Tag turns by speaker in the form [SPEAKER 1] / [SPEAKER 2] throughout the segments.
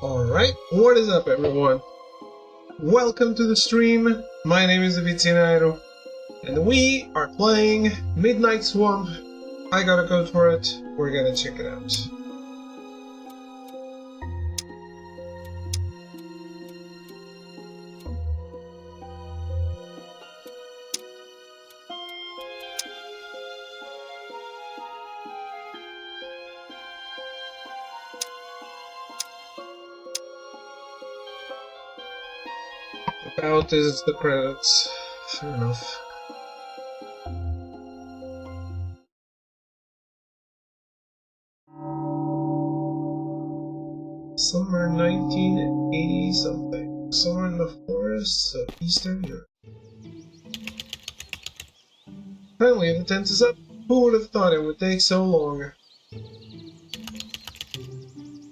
[SPEAKER 1] Alright, what is up everyone? Welcome to the stream, my name is Avicinairo, and we are playing Midnight Swamp. I got a code for it, we're gonna check it out. About is the credits. Fair enough. Summer 1980 something. Summer in the forests of Eastern Europe. Finally, the tent is up. Who would have thought it would take so long?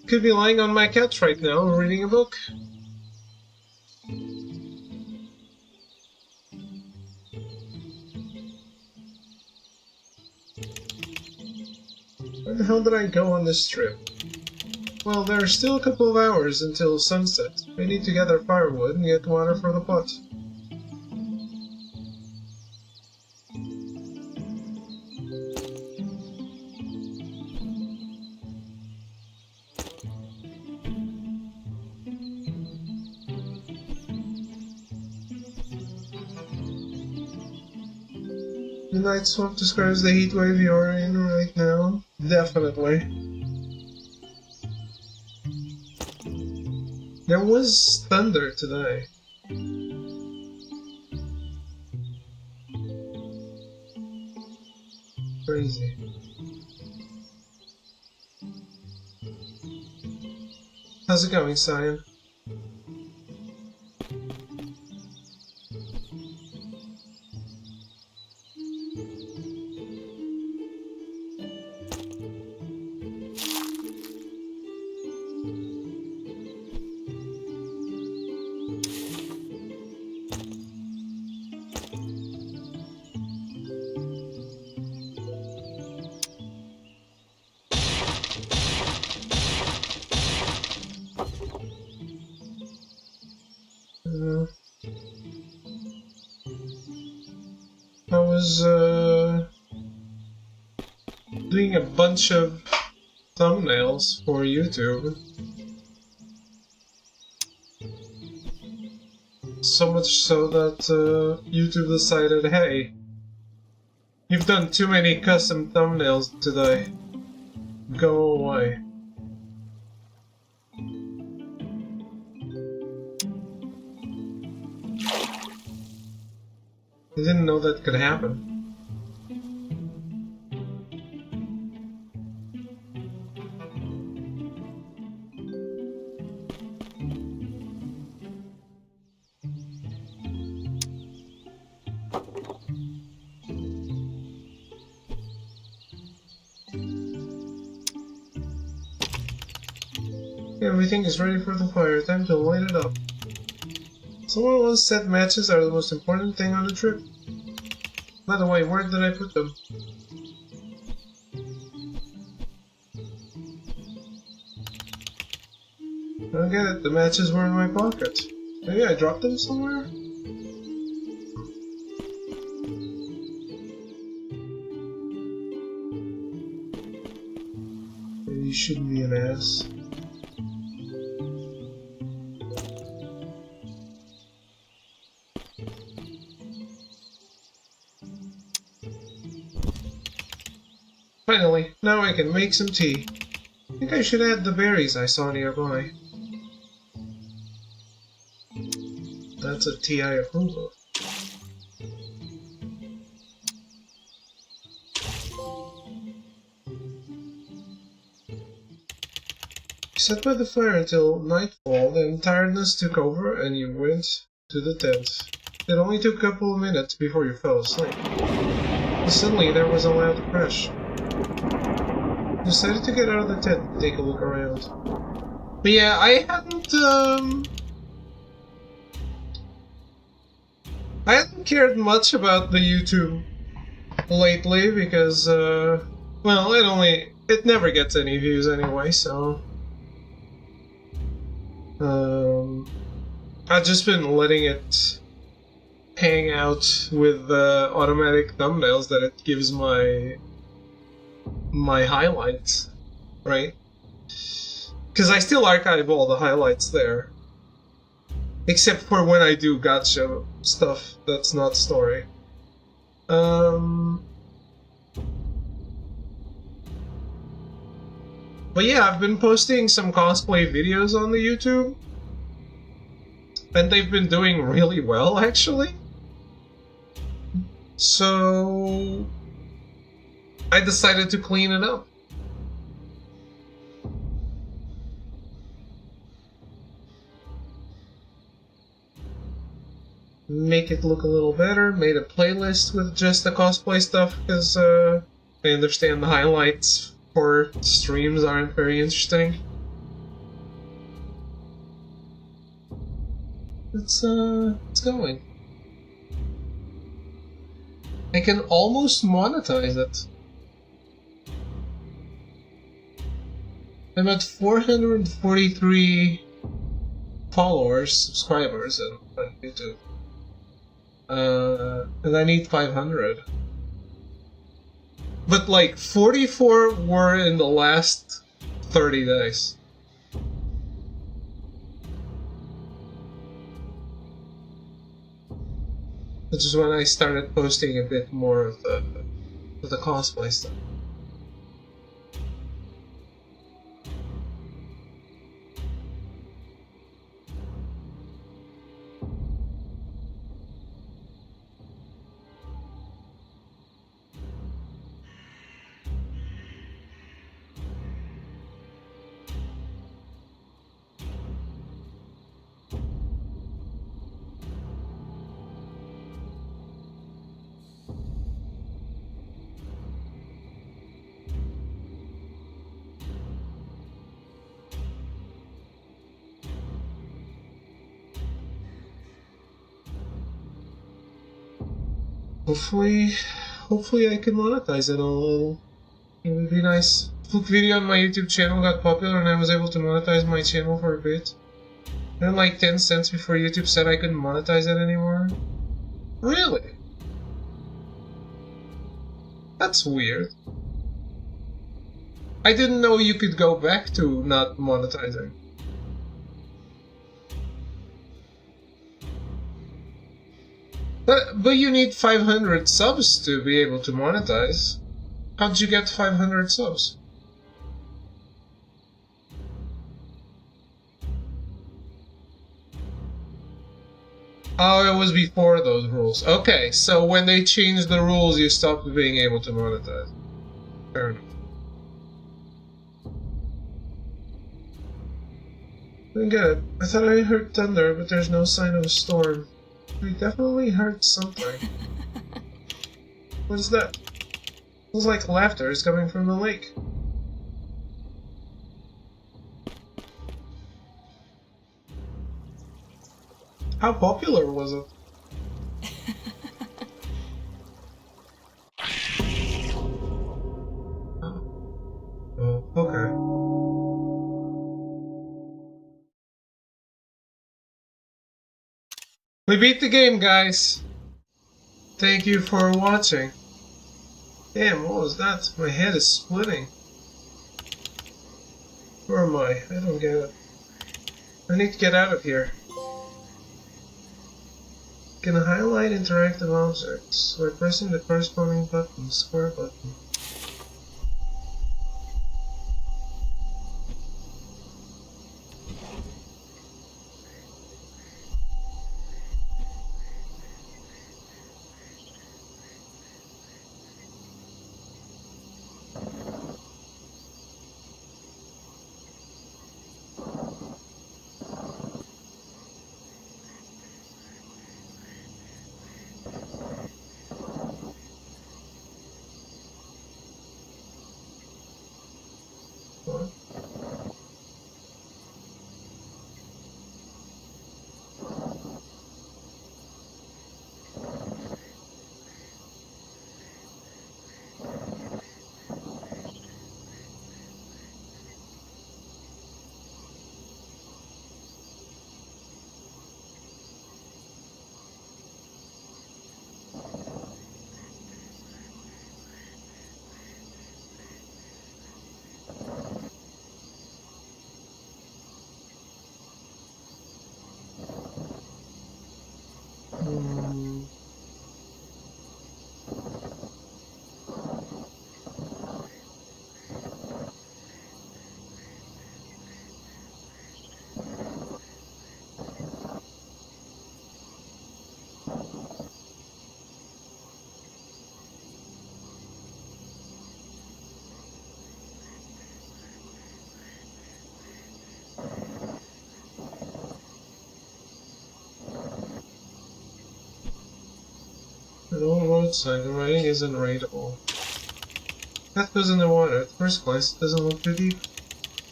[SPEAKER 1] Could be lying on my couch right now, reading a book. Where the hell did I go on this trip? Well, there are still a couple of hours until sunset. We need to gather firewood and get water for the pot. Midnight Swamp describes the heat wave you're in right now. Definitely. There was thunder today. Crazy. How's it going, Cyan? I was doing a bunch of thumbnails for YouTube. So much so that YouTube decided, hey, you've done too many custom thumbnails today. Go away. I didn't know that could happen. Everything is ready for the fire. Time to light it up. Someone once said matches are the most important thing on the trip. By the way, where did I put them? I don't get it. The matches were in my pocket. Maybe I dropped them somewhere? Maybe you shouldn't be an ass. Finally, now I can make some tea. I think I should add the berries I saw nearby. That's a tea I approve of. You sat by the fire until nightfall, then tiredness took over and you went to the tent. It only took a couple of minutes before you fell asleep. But suddenly there was a loud crash. Decided to get out of the tent and take a look around. But yeah, I hadn't cared much about the YouTube lately because, well, it never gets any views anyway, so I've just been letting it hang out with the automatic thumbnails that it gives my highlights, right? Because I still archive all the highlights there. Except for when I do gacha stuff that's not story. But yeah, I've been posting some cosplay videos on the YouTube. And they've been doing really well, actually. So I decided to clean it up. Make it look a little better. Made a playlist with just the cosplay stuff because I understand the highlights for streams aren't very interesting. It's going. I can almost monetize it. I'm at 443 followers, subscribers on YouTube. And I need 500. But like 44 were in the last 30 days. Which is when I started posting a bit more of the cosplay stuff. Hopefully I can monetize it a little. It would be nice. Fluke video on my YouTube channel got popular and I was able to monetize my channel for a bit. Then like 10 cents before YouTube said I couldn't monetize it anymore. Really? That's weird. I didn't know you could go back to not monetizing. But you need 500 subs to be able to monetize. How'd you get 500 subs? Oh, it was before those rules. Okay, so when they changed the rules, you stopped being able to monetize. Fair enough. I get it. I thought I heard thunder, but there's no sign of a storm. We definitely heard something. What is that? Feels like laughter is coming from the lake. How popular was it? Oh, okay. We beat the game, guys! Thank you for watching. Damn, what was that? My head is splitting. Where am I? I don't get it. I need to get out of here. Can highlight interactive objects by pressing the corresponding button, square button. What? An old road sign, the writing is unreadable. Path goes in the water. At first glance, it doesn't look too deep.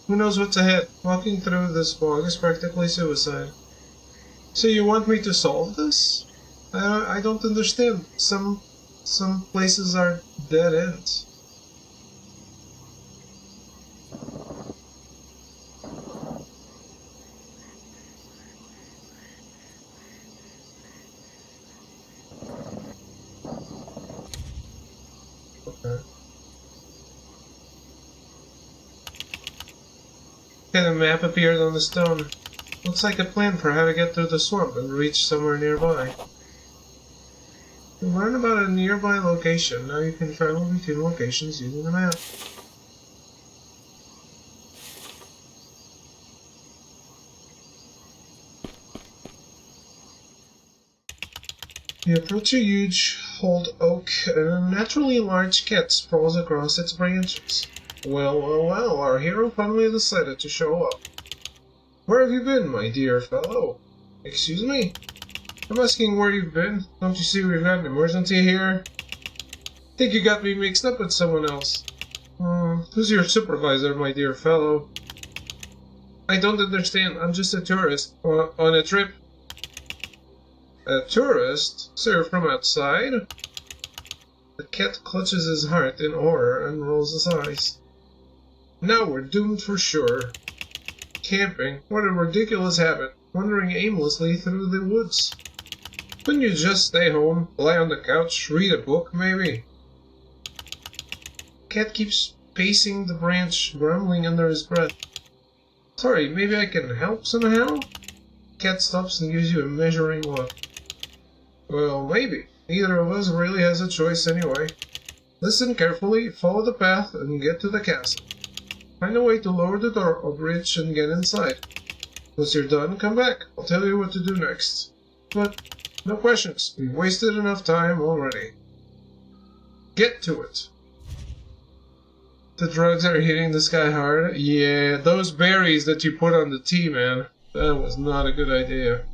[SPEAKER 1] Who knows what's ahead? Walking through this bog is practically suicide. So you want me to solve this? I don't understand. Some places are dead ends. Okay. And a map appeared on the stone. Looks like a plan for how to get through the swamp and reach somewhere nearby. You learn about a nearby location. Now you can travel between locations using the map. You approach a huge old oak, and a naturally large cat sprawls across its branches. Well, our hero finally decided to show up. Where have you been, my dear fellow? Excuse me? I'm asking where you've been. Don't you see we've got an emergency here? Think you got me mixed up with someone else. Who's your supervisor, my dear fellow? I don't understand. I'm just a tourist on a trip. A tourist? So you're from outside? The cat clutches his heart in horror and rolls his eyes. Now we're doomed for sure. Camping? What a ridiculous habit. Wandering aimlessly through the woods. Couldn't you just stay home, lie on the couch, read a book, maybe? Cat keeps pacing the branch, grumbling under his breath. Sorry, maybe I can help somehow? Cat stops and gives you a measuring look. Well, maybe. Neither of us really has a choice anyway. Listen carefully, follow the path, and get to the castle. Find a way to lower the drawbridge and get inside. Once you're done, come back. I'll tell you what to do next. But no questions. We've wasted enough time already. Get to it. The drugs are hitting the sky hard. Yeah, those berries that you put on the tea, man. That was not a good idea.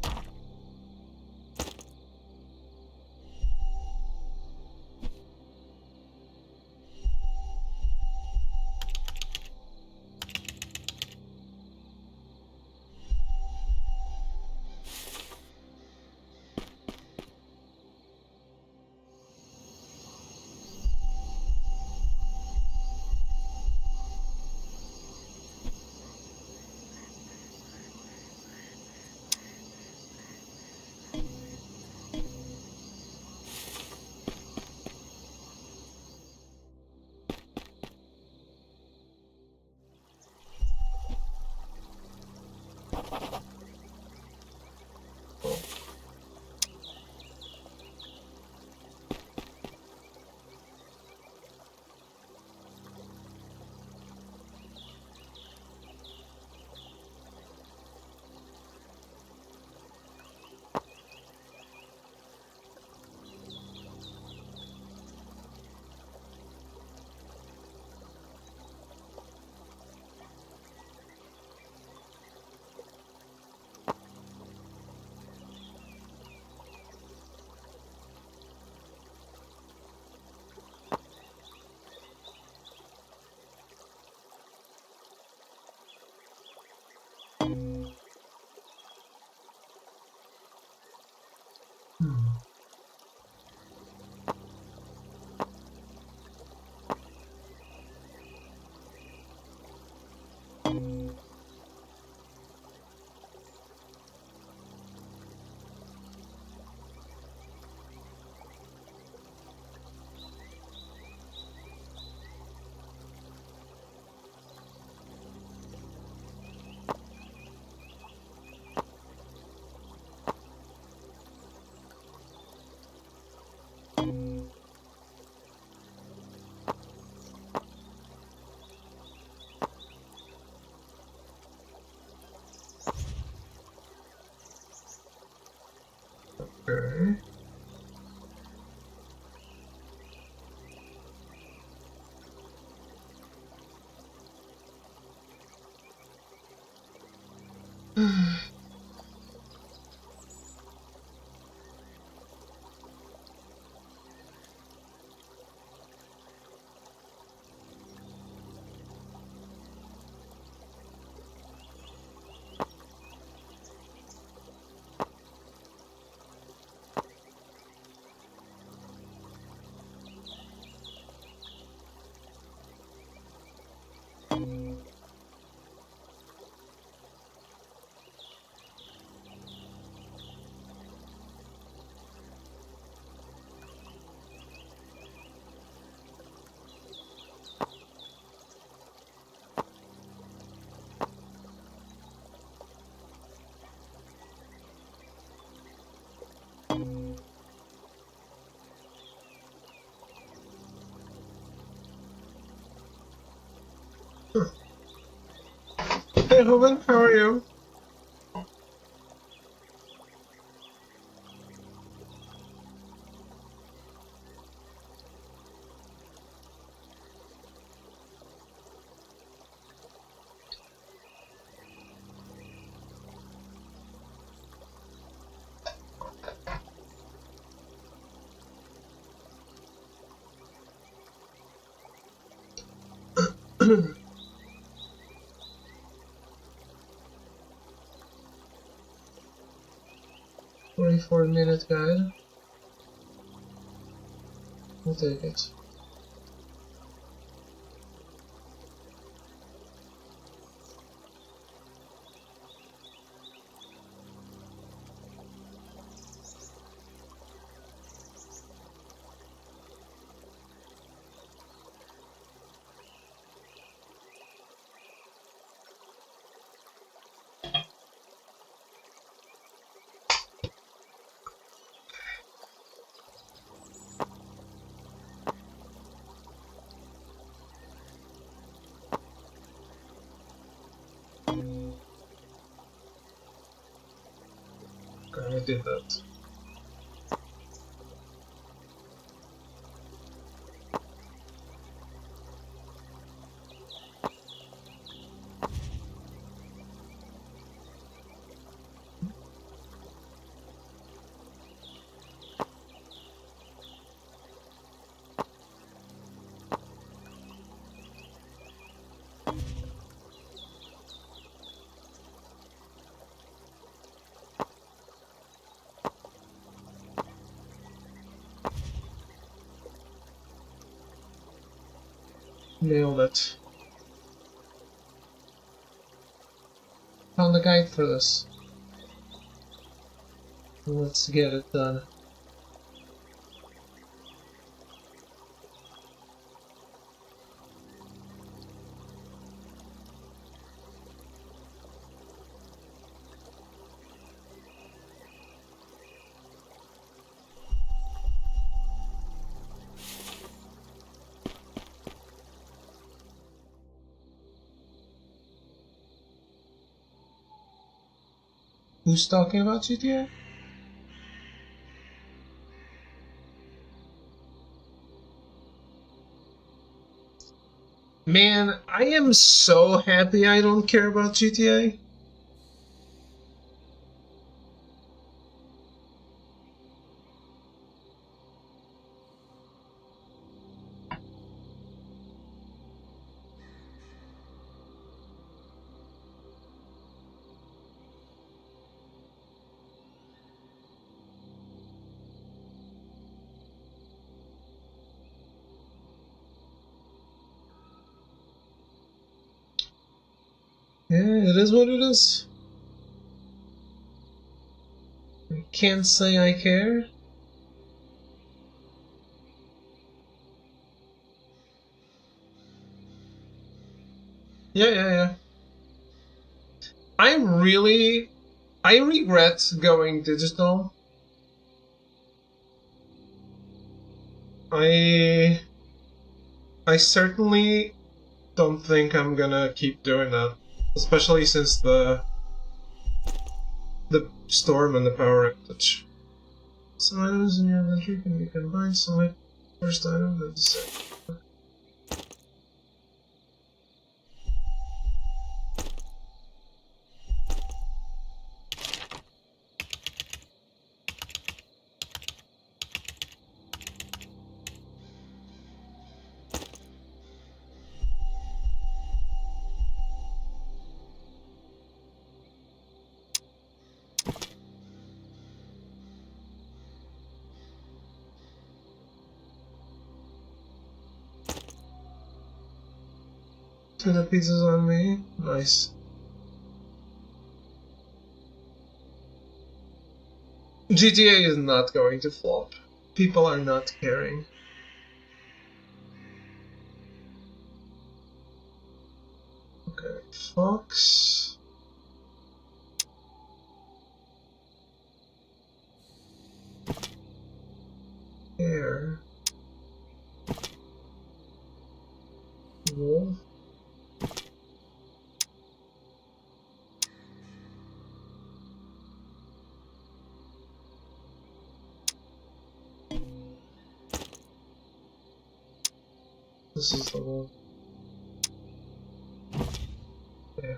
[SPEAKER 1] Okay. Hey Ruben, how are you? "24-minute guide." I'll take it. Okay, I did that. Nailed it. Found the guide for this. Let's get it done. Who's talking about GTA? Man, I am so happy I don't care about GTA. Yeah, it is what it is. I can't say I care. Yeah. I regret going digital. I I certainly don't think I'm gonna keep doing that, especially since the storm and the power outage. Some items in your inventory can be combined. Select first item to the second. To the pizzas on me. Nice. GTA is not going to flop. People are not caring. Okay, Fox. Air. Wolf. this is the one. Yeah.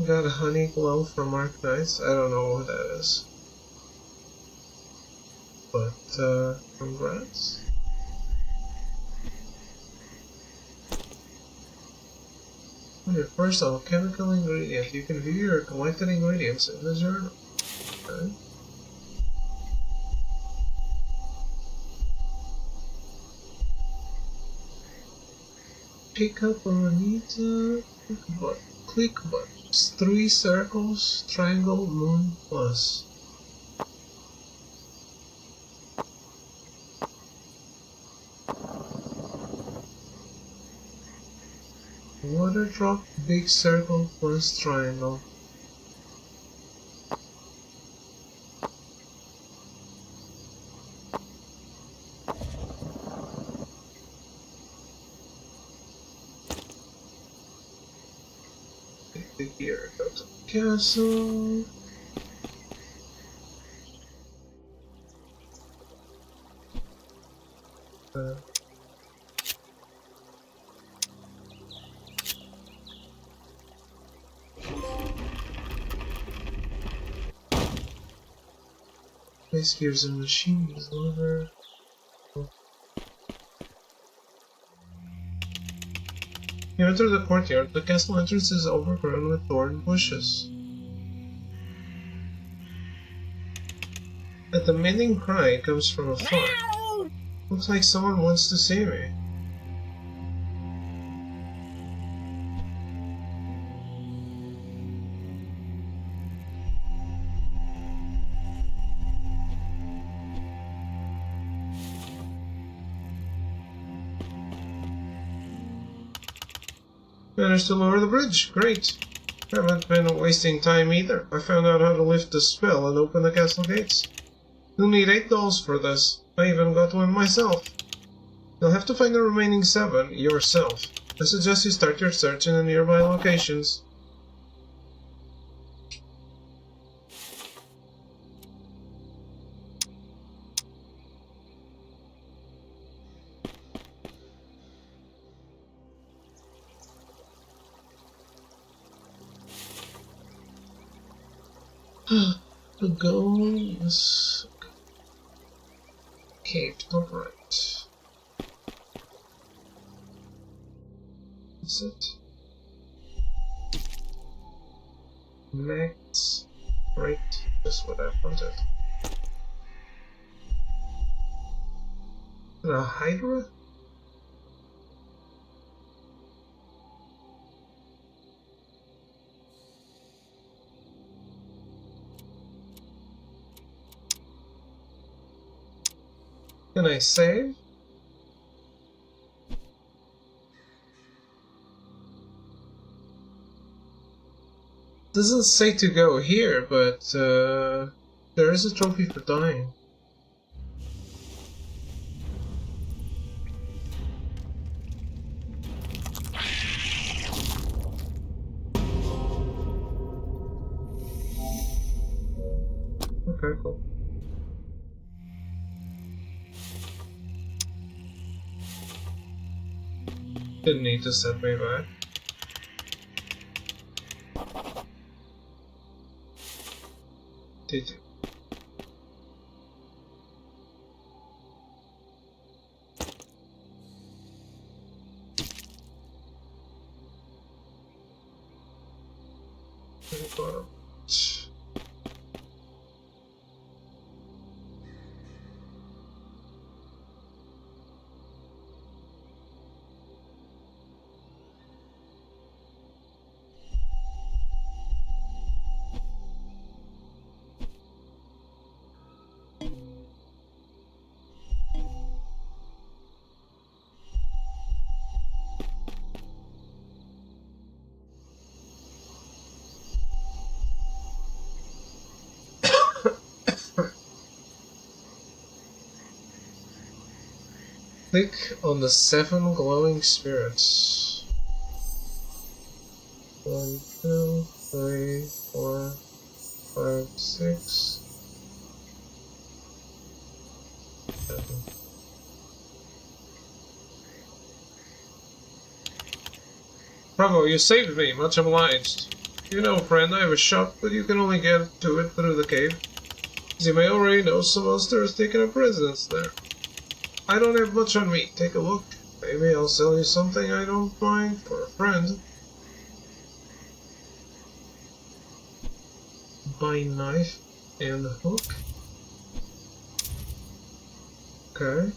[SPEAKER 1] Got a honey glow from Ark Knights. I don't know what that is. But, congrats. On your first alchemical ingredient, you can view your collected ingredients in the journal. Okay. Pick up Amanita, click buttons, 3 circles, triangle, moon, plus. Water drop, big circle, plus triangle. Take the gear, go to the castle. Place gears and machines, lever. You enter the courtyard. The castle entrance is overgrown with thorn bushes. A demanding cry comes from afar. Looks like someone wants to see me. Managed to lower the bridge. Great. Haven't been wasting time either. I found out how to lift the spell and open the castle gates. You'll need 8 dolls for this. I even got one myself. You'll have to find the remaining 7 yourself. I suggest you start your search in the nearby locations. The goal is cave to the right. Is it? Next. Right. That's what I wanted. A Hydra? Can I save? Doesn't say to go here, but there is a trophy for dying. Okay, cool. Didn't need to send me back. Did you? Click on the 7 glowing spirits. 1, 2, 3, 4, 5, 6, 7. Bravo, you saved me, much obliged. You know, friend, I have a shop, but you can only get to it through the cave. As you may already know, some monster has taken up residence there. I don't have much on me, take a look. Maybe I'll sell you something I don't mind for a friend. Buy knife and hook. Okay.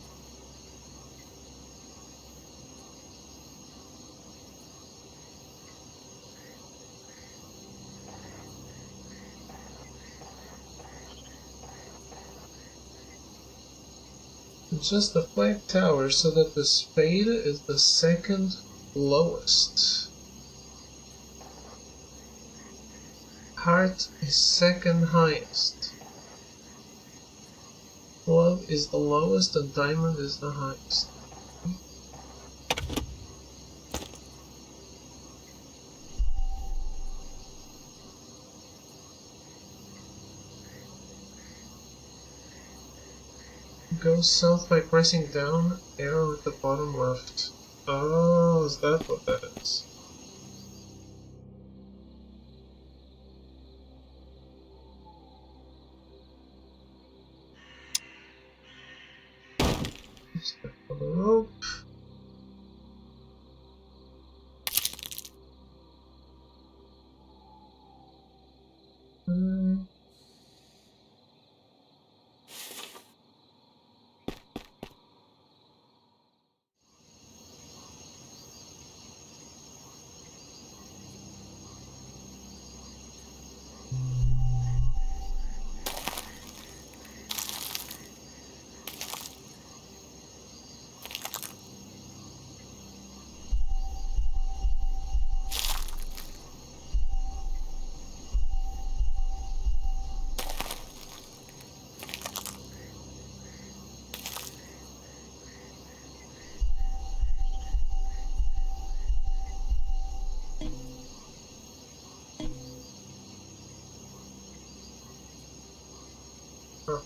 [SPEAKER 1] Just the flag tower so that the spade is the second lowest. Heart is second highest. Glove is the lowest and diamond is the highest. Go south by pressing down arrow at the bottom left. Oh, is that what that is? Step on the rope. Oh.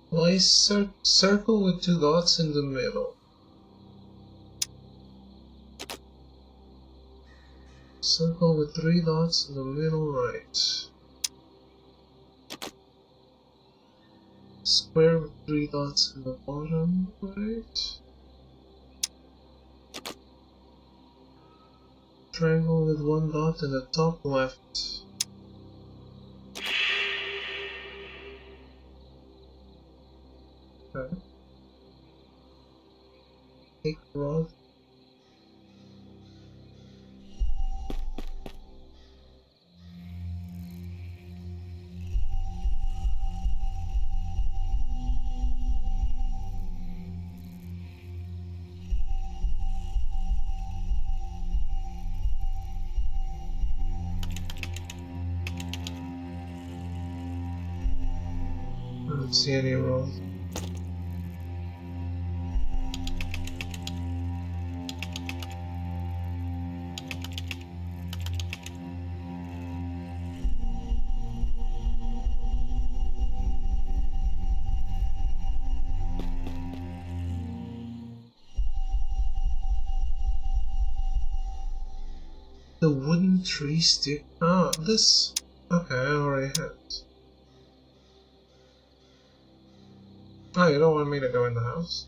[SPEAKER 1] Place circle with 2 dots in the middle. Circle with 3 dots in the middle right. Square with 3 dots in the bottom right. Triangle with 1 dot in the top left. Okay. Take rod. I don't see any rod. The wooden tree stick. Ah, this. Okay, I already had it. Oh, you don't want me to go in the house?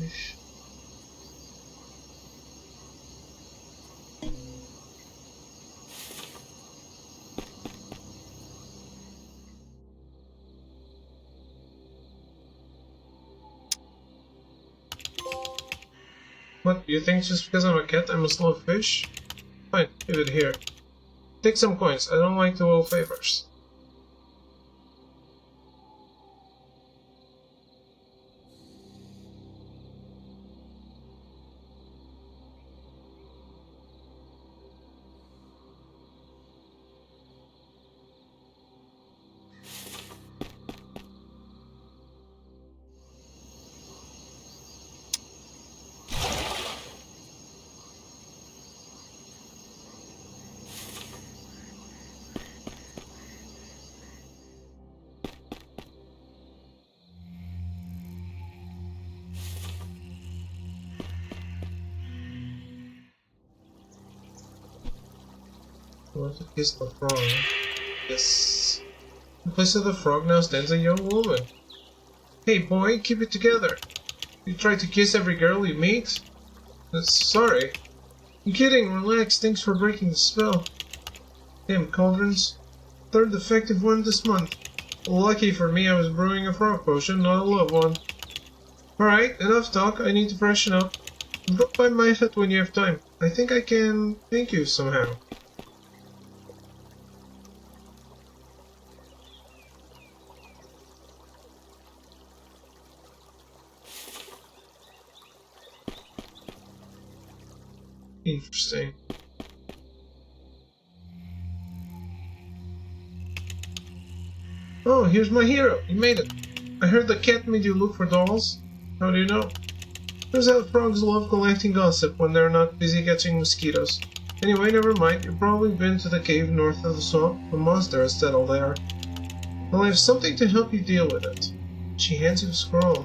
[SPEAKER 1] fish. What, you think just because I'm a cat I must love fish? Fine, leave it here. Take some coins, I don't like to owe favors. I want to kiss the frog. Yes. In place of the frog now stands a young woman. Hey boy, keep it together. You try to kiss every girl you meet? Sorry. I'm kidding, relax, thanks for breaking the spell. Damn cauldrons. Third effective one this month. Lucky for me I was brewing a frog potion, not a love one. Alright, enough talk, I need to freshen up. Drop by my hut when you have time. I think I can thank you somehow. Interesting. Oh, here's my hero. You made it. I heard the cat made you look for dolls. How do you know? Turns out frogs love collecting gossip when they're not busy catching mosquitoes. Anyway, never mind. You've probably been to the cave north of the swamp. A monster has settled there. Well, I have something to help you deal with it. She hands you a scroll.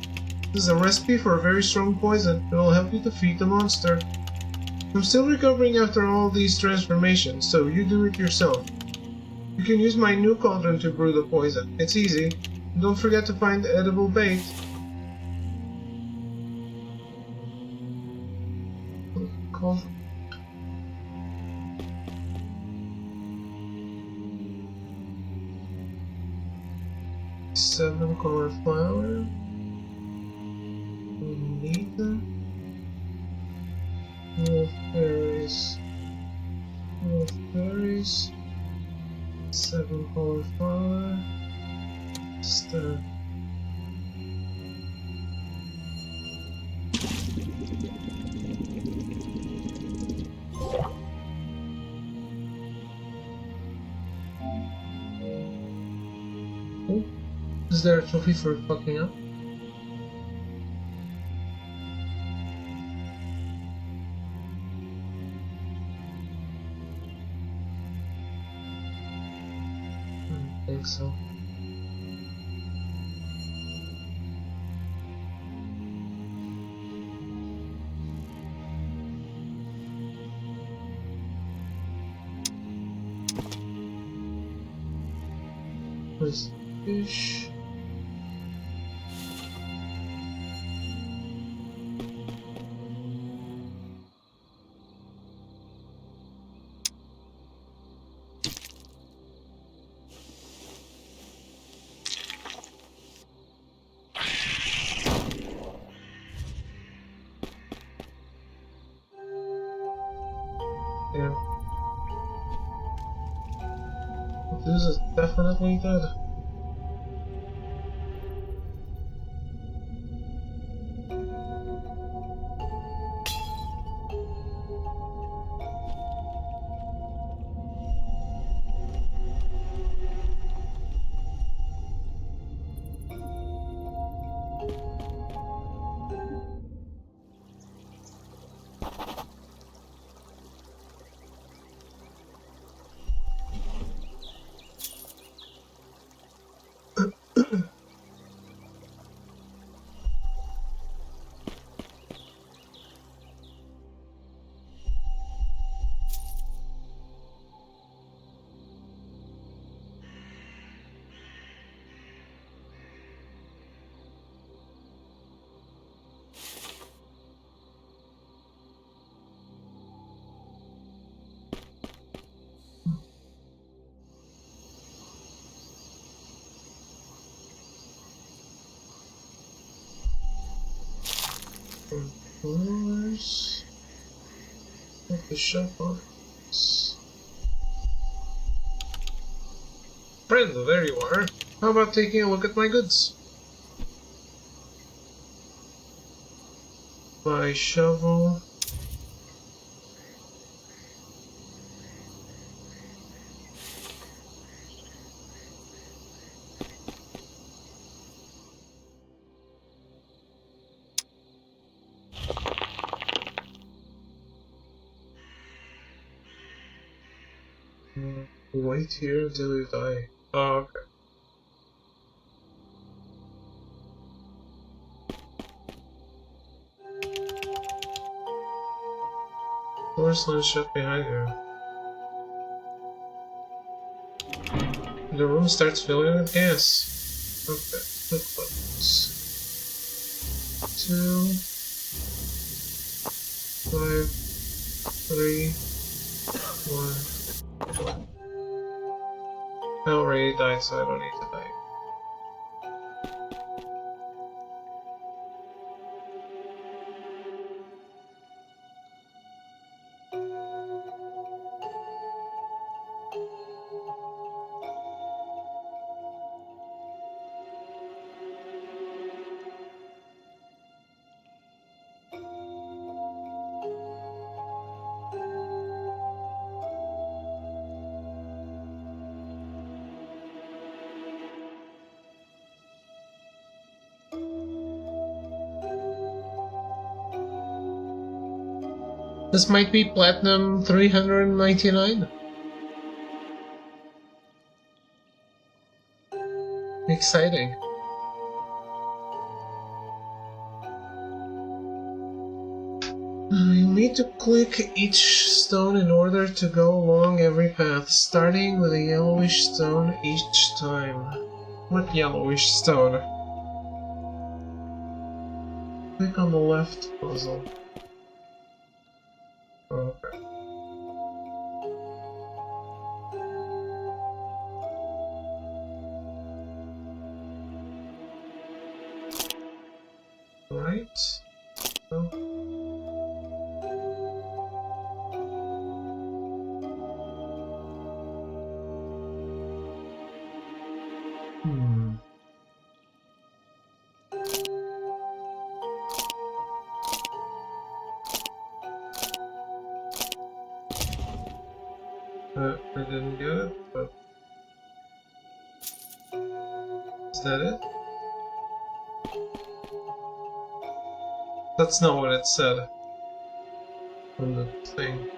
[SPEAKER 1] This is a recipe for a very strong poison. It will help you defeat the monster. I'm still recovering after all these transformations, so you do it yourself. You can use my new cauldron to brew the poison. It's easy. And don't forget to find edible bait. Cauldron. Seven cauliflower. We need them. Wolfberries. Wolfberries. 7 cauliflower. Stir. Oh, is there a trophy for fucking up? I think so. Where's fish? Yeah. This is definitely dead. Followers. What the shop box. Friend, there you are. How about taking a look at my goods? My shovel. Wait here until you die. Oh, okay. Door's not shut behind you. The room starts filling with gas. Okay, click buttons. 2, 5, 3, 1. I already died, so I don't need to die. This might be Platinum 399. Exciting. You need to click each stone in order to go along every path, starting with a yellowish stone each time. What yellowish stone? Click on the left puzzle. Okay. Right? Oh. I didn't get it, but... Is that it? That's not what it said on the thing.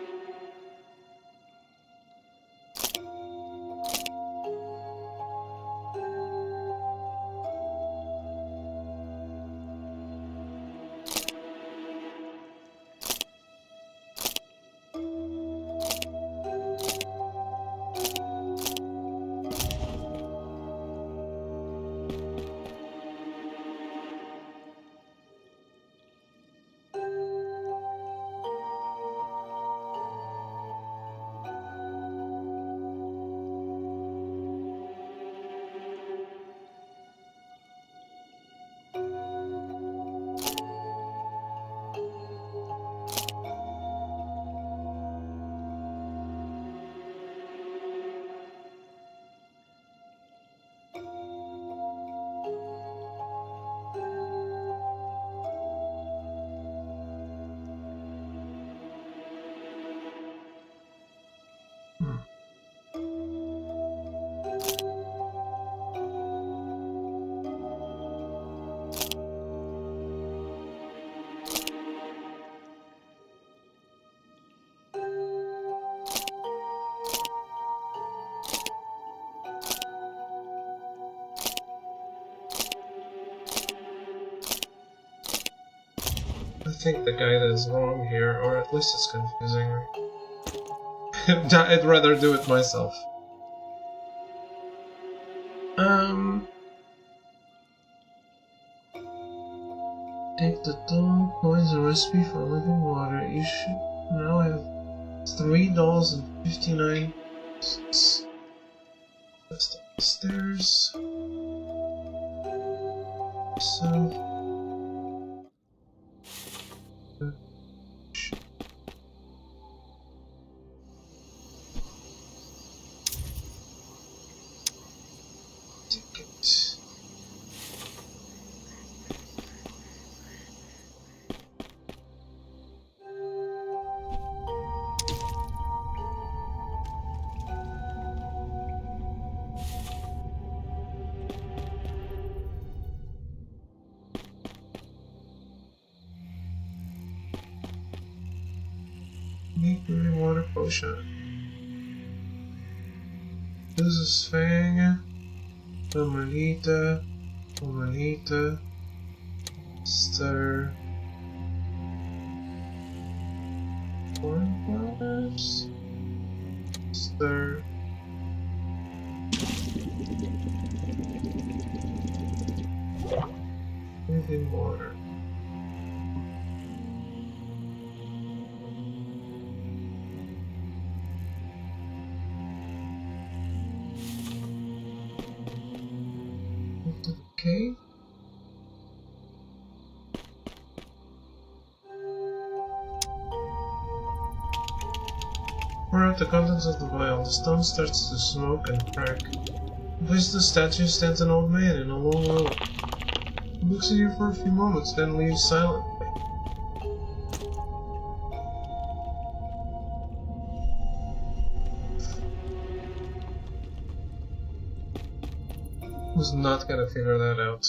[SPEAKER 1] I think the guide is wrong here, or at least it's confusing me. I'd rather do it myself. Take the 2 coins a recipe for living water. You should now have $3.59. Just up the stairs. So. Unique brewing water potion. This is Fang. Carmelita. Carmelita. Stir. Cornflowers. Stir. Anything water. Okay. Pour out the contents of the vial. The stone starts to smoke and crack. Place the statue stands an old man in a long robe. He looks at you for a few moments, then leaves silently. Who's not gonna figure that out?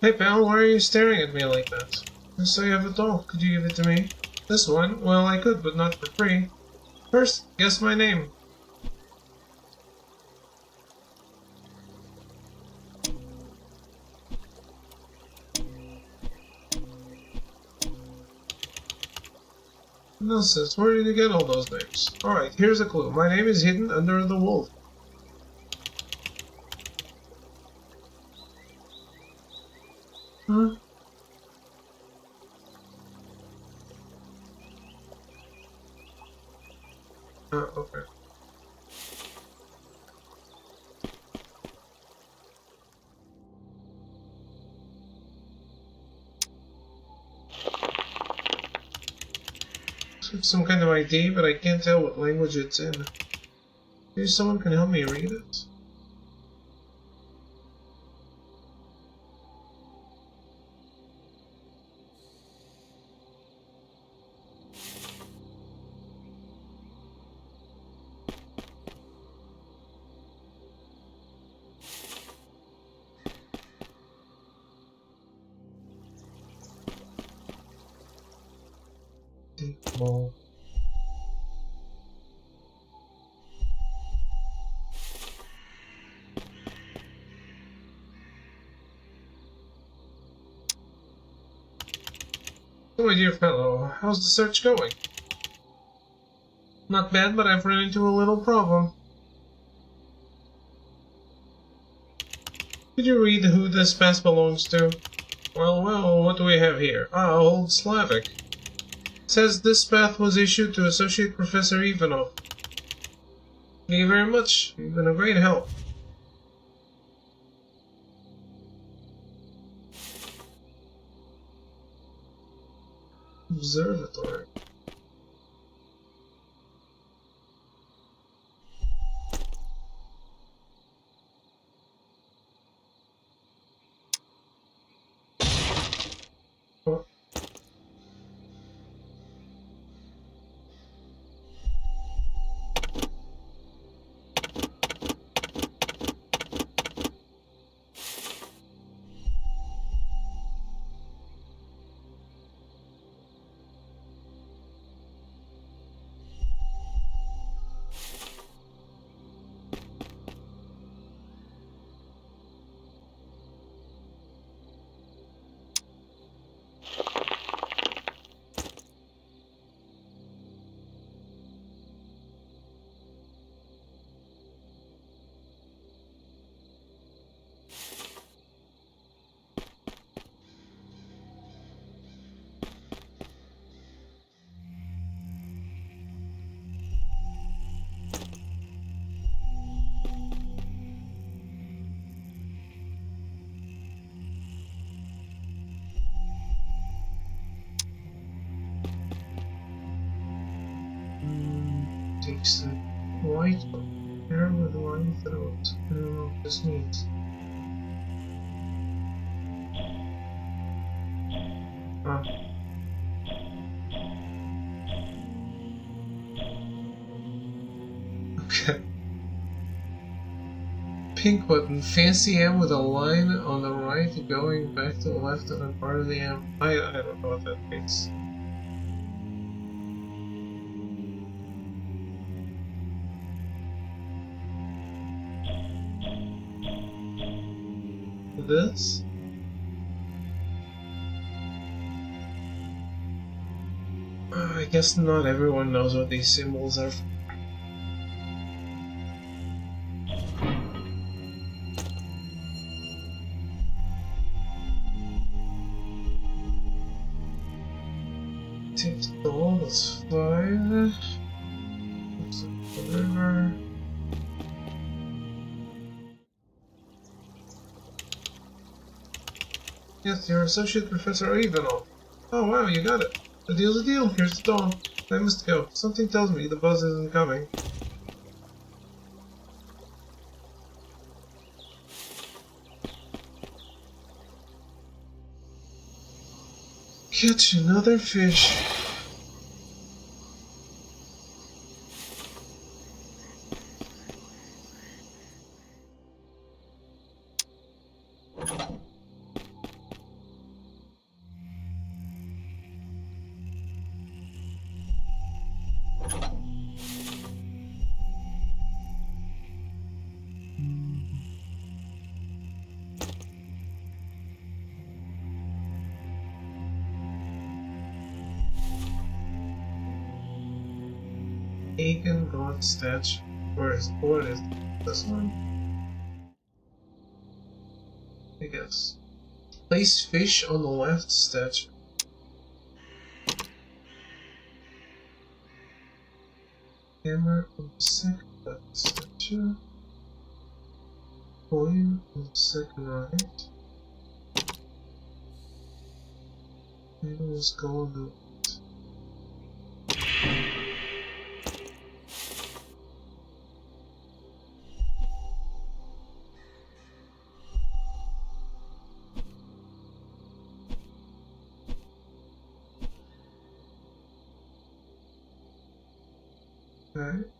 [SPEAKER 1] Hey pal, why are you staring at me like that? I saw you have a doll. Could you give it to me? This one? Well, I could, but not for free. First, guess my name. Nonsense, where did you get all those names? Alright, here's a clue. My name is hidden under the wolf. Huh? Okay. It's some kind of ID, but I can't tell what language it's in. Maybe someone can help me read it? Well, so my dear fellow, how's the search going? Not bad, but I've run into a little problem. Could you read who this pass belongs to? Well, what do we have here? Ah, Old Slavic. It says this path was issued to Associate Professor Ivanov. Thank you very much. You've been a great help. Observatory. Oh. said. White hair with wine throat. I don't know what this means. Ah. Okay. Pink button. Fancy M with a line on the right going back to the left on a part of the M. I don't know what that means. This? I guess not everyone knows what these symbols are. Take the ball, that's 5. The river. Yes, you're Associate Professor Ivanov. Oh wow, you got it. The deal's a deal. Here's the dawn. I must go. Something tells me the buzz isn't coming. Catch another fish. Aegon God statue. What is this one? I guess. Place fish on the left statue. Hammer on the second left statue. Coin on the second right. Handles go on the right.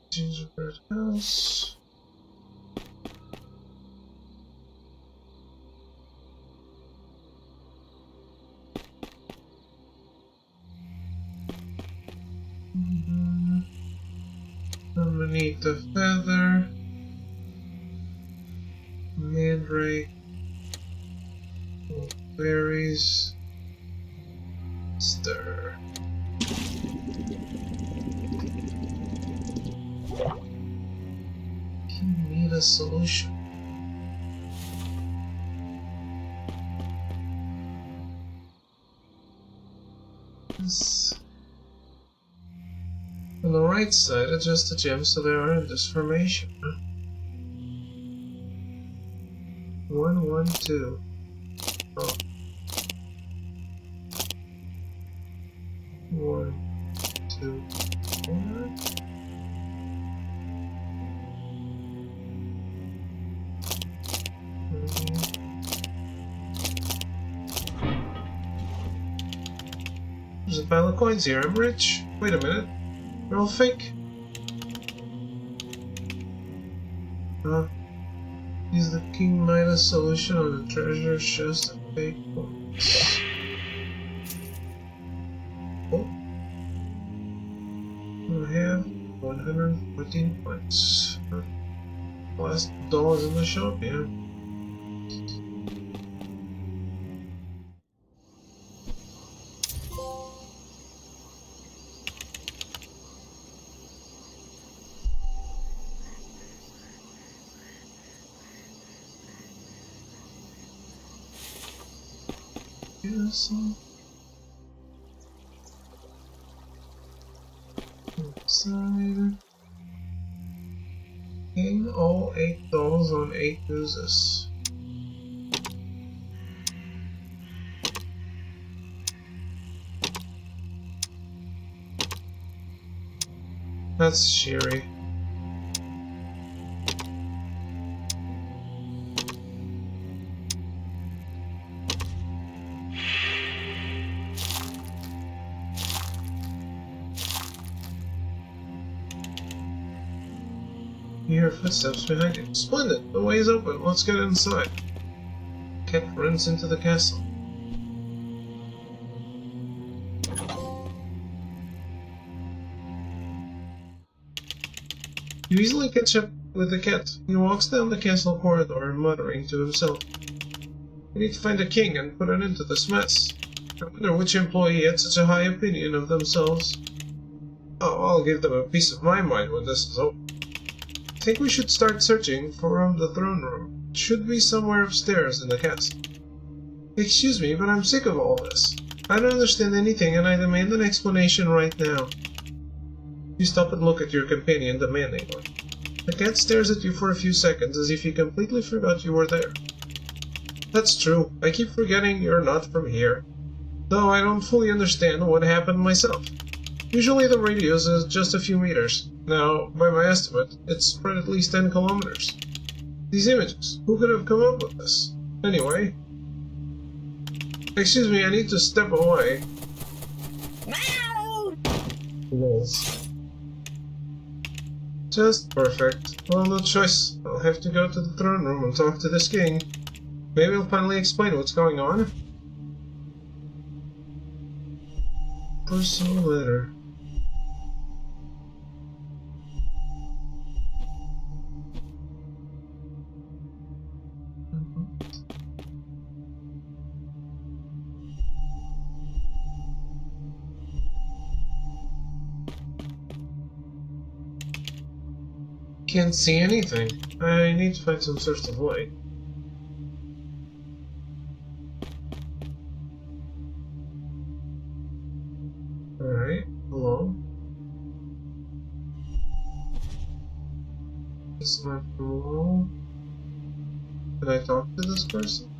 [SPEAKER 1] Gingerbread house. Underneath the feather. Mandrake. Berries. Stir. You need a solution. This. On the right side, adjust the gems so they are in this formation. 1, 1, 2. Oh. 1, 2, 4. There's a pile of coins here. I'm rich. Wait a minute. They're all fake. Use the King Midas solution on the treasure chest of fake coins. Oh. I have 114 points. Last dollars in the shop, yeah. Inside. Hang all 8 dolls on 8 uses. That's Shiri. You hear footsteps behind you. Splendid! The way is open. Let's get inside. Cat runs into the castle. You easily catch up with the cat. He walks down the castle corridor, muttering to himself. We need to find the king and put an end to this mess. I wonder which employee had such a high opinion of themselves. Oh, I'll give them a piece of my mind when this is over. I think we should start searching for the throne room. It should be somewhere upstairs in the castle. Excuse me, but I'm sick of all this. I don't understand anything and I demand an explanation right now. You stop and look at your companion, demanding one. The cat stares at you for a few seconds as if he completely forgot you were there. That's true. I keep forgetting you're not from here. Though I don't fully understand what happened myself. Usually the radius is just a few meters. Now, by my estimate, it's spread at least 10 kilometers. These images, who could have come up with this? Anyway... Excuse me, I need to step away. Wolves. Just perfect. Well, no choice. I'll have to go to the throne room and talk to this king. Maybe he'll finally explain what's going on. Personal letter. Can't see anything. I need to find some source of light. Alright, hello. It's not the wall. Did I talk to this person?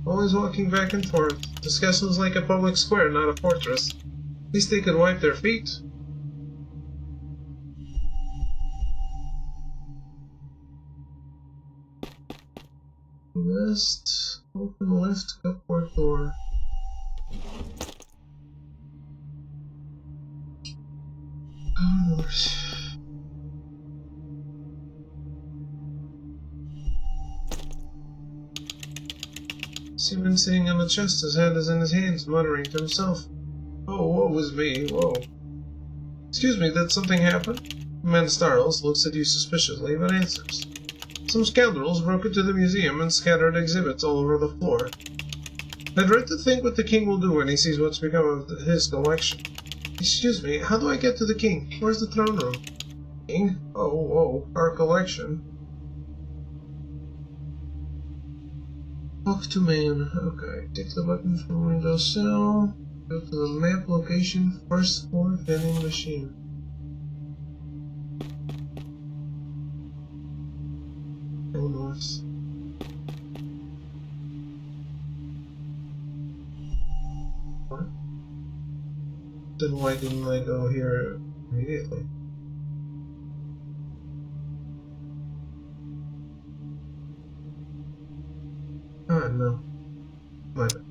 [SPEAKER 1] Always walking back and forth. This castle is like a public square, not a fortress. At least they could wipe their feet. West, open left cupboard door. See him sitting on the chest, his head is in his hands, muttering to himself. Oh, woe is me, whoa. Excuse me, did something happen? The man startles, looks at you suspiciously, but answers. Some scoundrels broke into the museum and scattered exhibits all over the floor. I dread to think what the king will do when he sees what's become of his collection. Excuse me, how do I get to the king? Where's the throne room? King? Oh, whoa, our collection. Talk to man. Okay, take the button from windowsill. Go to the map location, first floor vending machine. Go north. What? Then why didn't I go here immediately? Ah, no. My bad.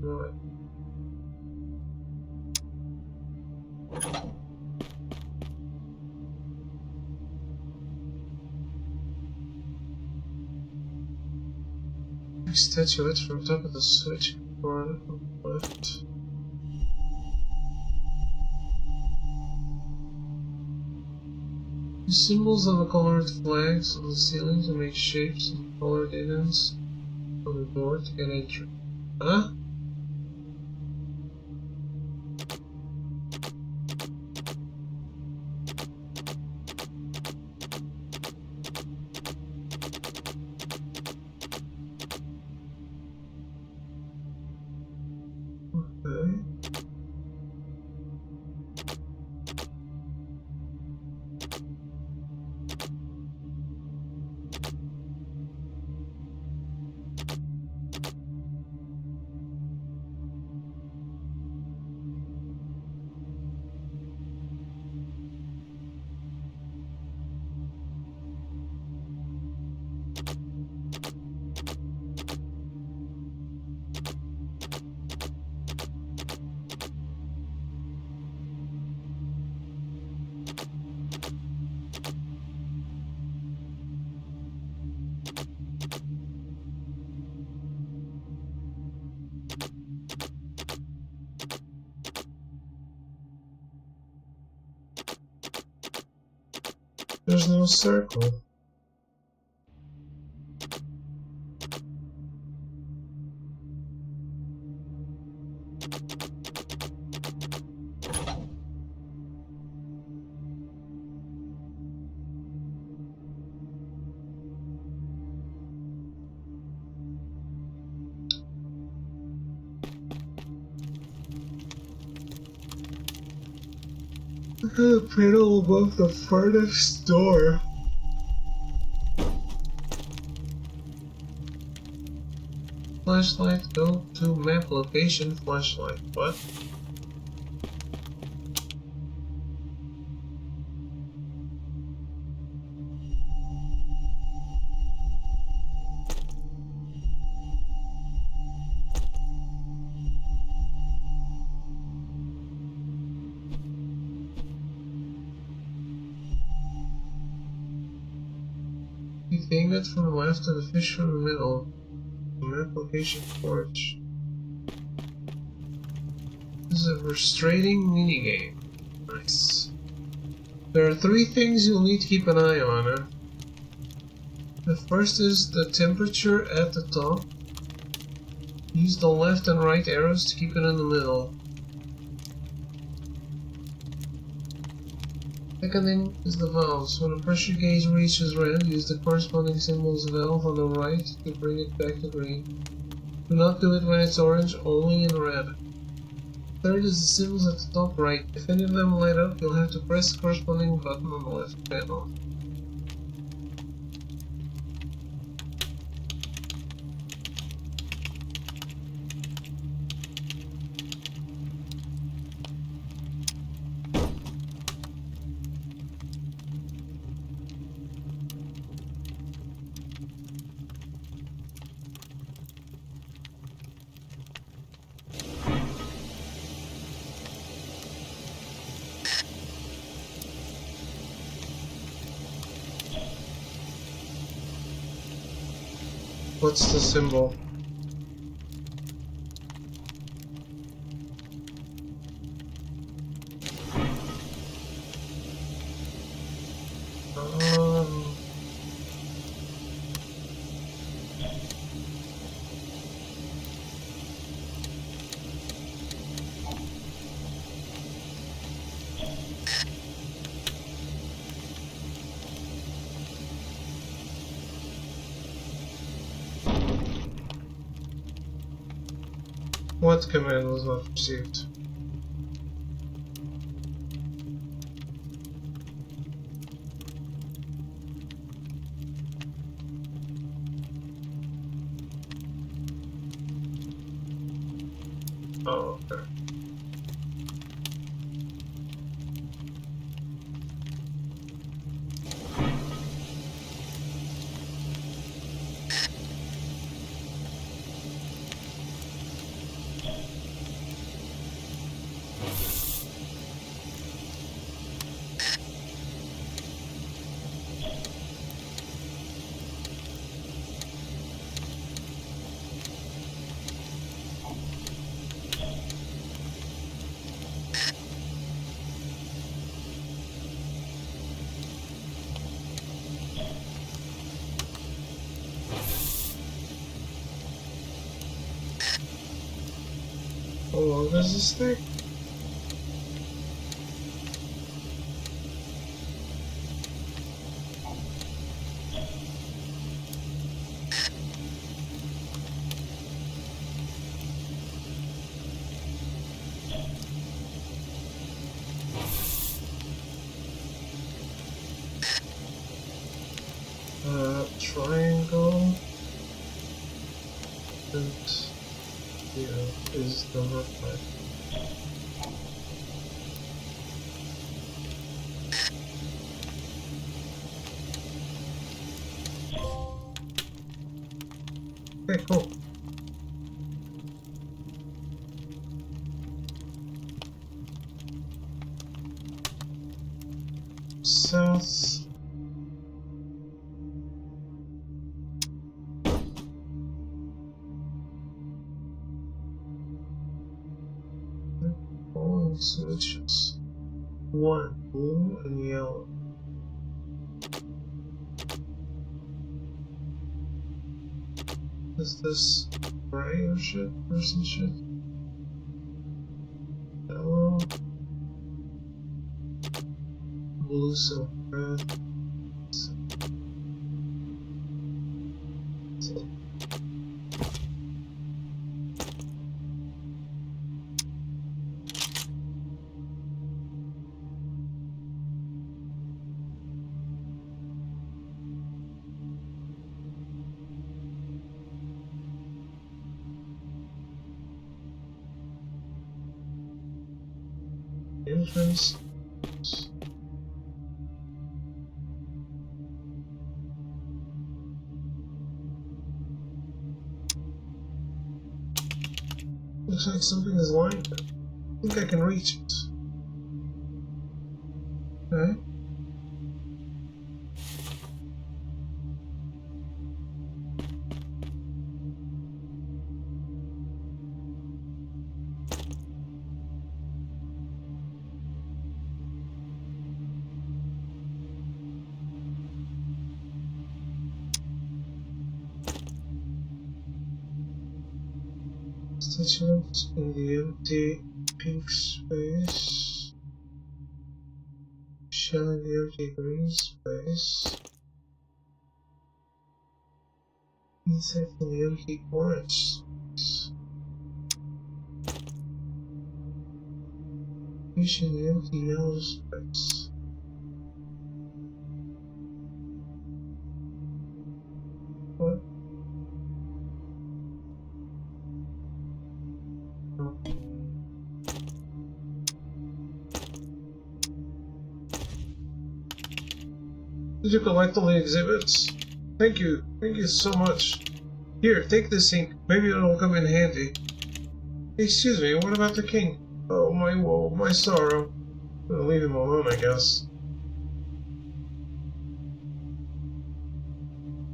[SPEAKER 1] Right. Statuette from top of the switchboard on the left. The symbols of the colored flags on the ceiling to make shapes and colored indents on the door to get entry. Huh? Okay. There's no circle. Look at the panel above the furnace door. Flashlight, go to map location, flashlight. What? You think that from the left and the fish from the middle. Map location torch. This is a frustrating minigame. Nice. There are 3 things you'll need to keep an eye on. The first is the temperature at the top. Use the left and right arrows to keep it in the middle. Second thing is the valves. When the pressure gauge reaches red, use the corresponding symbol's valve on the right to bring it back to green. Do not do it when it's orange, only in red. Third is the symbols at the top right. If any of them light up, you'll have to press the corresponding button on the left panel. What's the symbol? What command was not received? Oh, okay. How long does this take? Triangle and here is number 5. Okay, cool. South. Following switches. 1 blue and yellow. Is this gray or shit? Person shit? Yellow. Blue, so red. Entrance. Looks like something is lying there. I think I can reach it. Okay. Constituent in the empty pink space. Shell in the empty green space. Insect in the empty orange space. Fish in the empty yellow space. What? No. Did you collect all the exhibits? Thank you so much. Here, take this ink. Maybe it'll come in handy. Excuse me, what about the king? Oh, my woe, my sorrow. I'll leave him alone, I guess.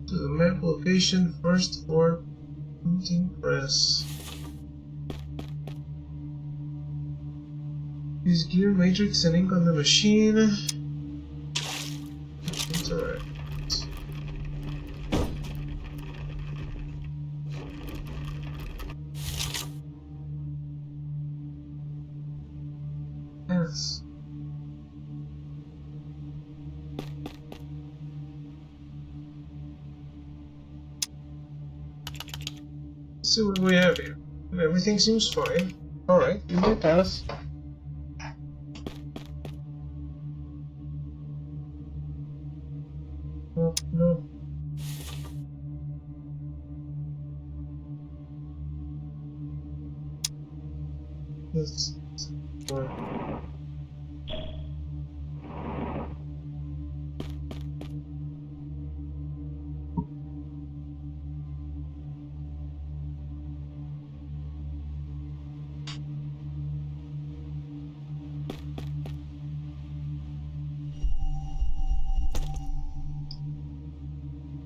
[SPEAKER 1] To the map location, first floor, printing press. Use gear matrix and ink on the machine. Interact. Yes. Let's see what we have here. Everything seems fine. Alright, give me a pass. Oh, no. That's fine.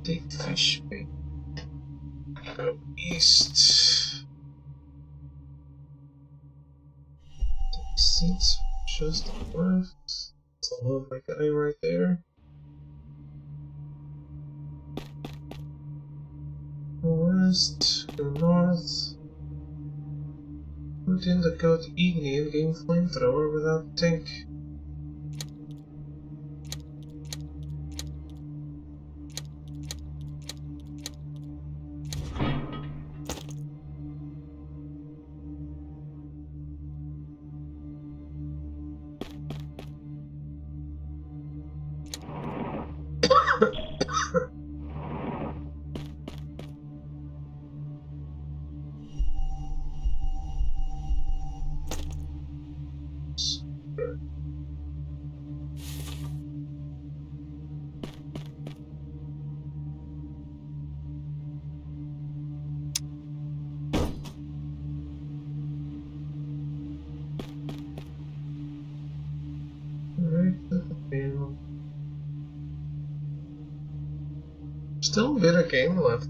[SPEAKER 1] Take fish bait. Go east. Take seats just left. That's a lovely guy right there. Go west, go north. Put in the code Igni and gain flamethrower without tank. Still a bit of game left.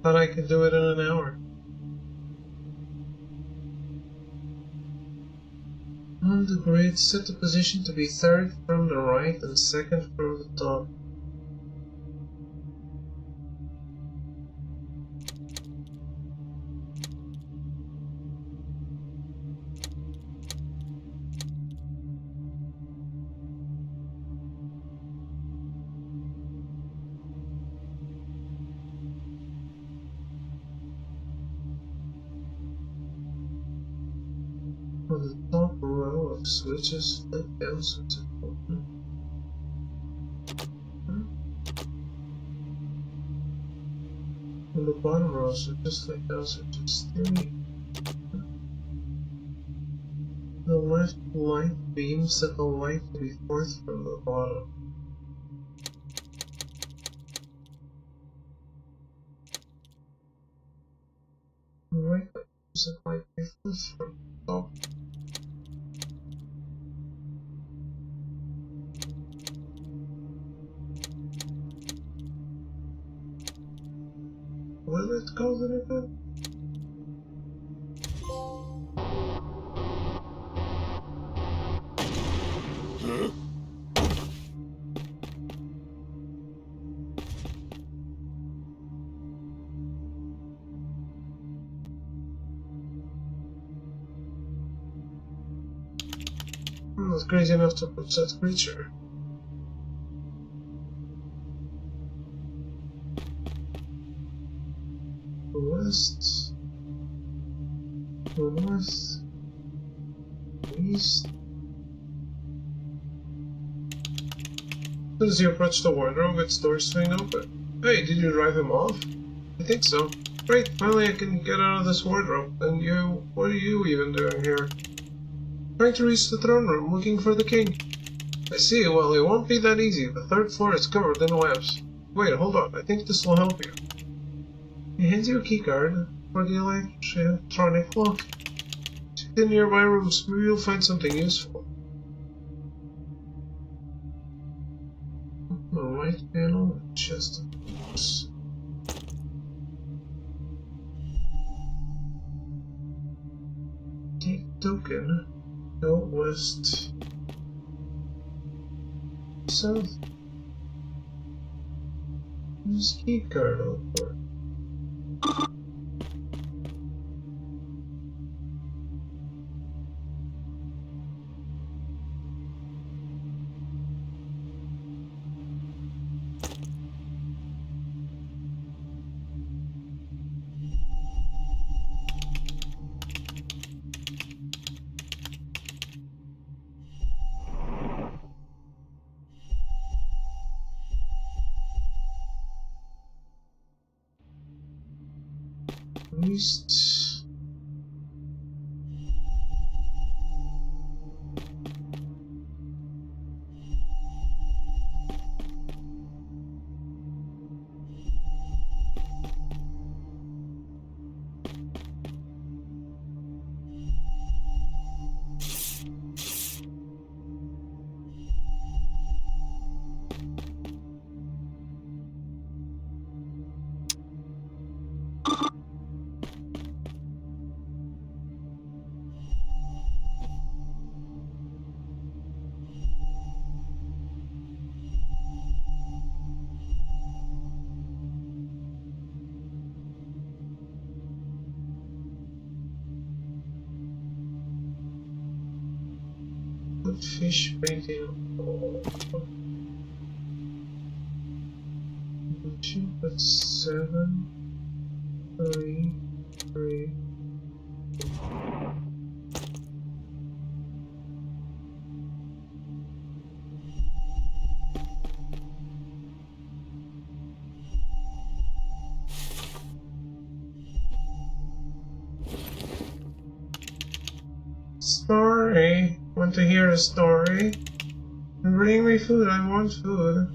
[SPEAKER 1] Thought I could do it in an hour. On the grid, set the position to be third from the right and second from the top. On the top row of switches, flip down switches. On the bottom row of switches, flip down switches 3. The left light beam set the light to be fourth from the bottom. The right set light to be fifth from the top. Will it cause an event? I'm not crazy enough to put that creature. West, north, east. As you approach the wardrobe, its doors swing open. Hey, did you drive him off? I think so. Great, finally I can get out of this wardrobe. And you, what are you even doing here? Trying to reach the throne room, looking for the king. I see, well, it won't be that easy. The third floor is covered in webs. Wait, hold on, I think this will help you. He hands you a keycard for the electronic lock. Check the nearby rooms, maybe you'll find something useful. The right panel, chest of books. Take token. Go west. South. Use keycard on board. East. Fish painting. Two, but 7, 3, 3. Story. Want to hear a story? Bring me food. I want food.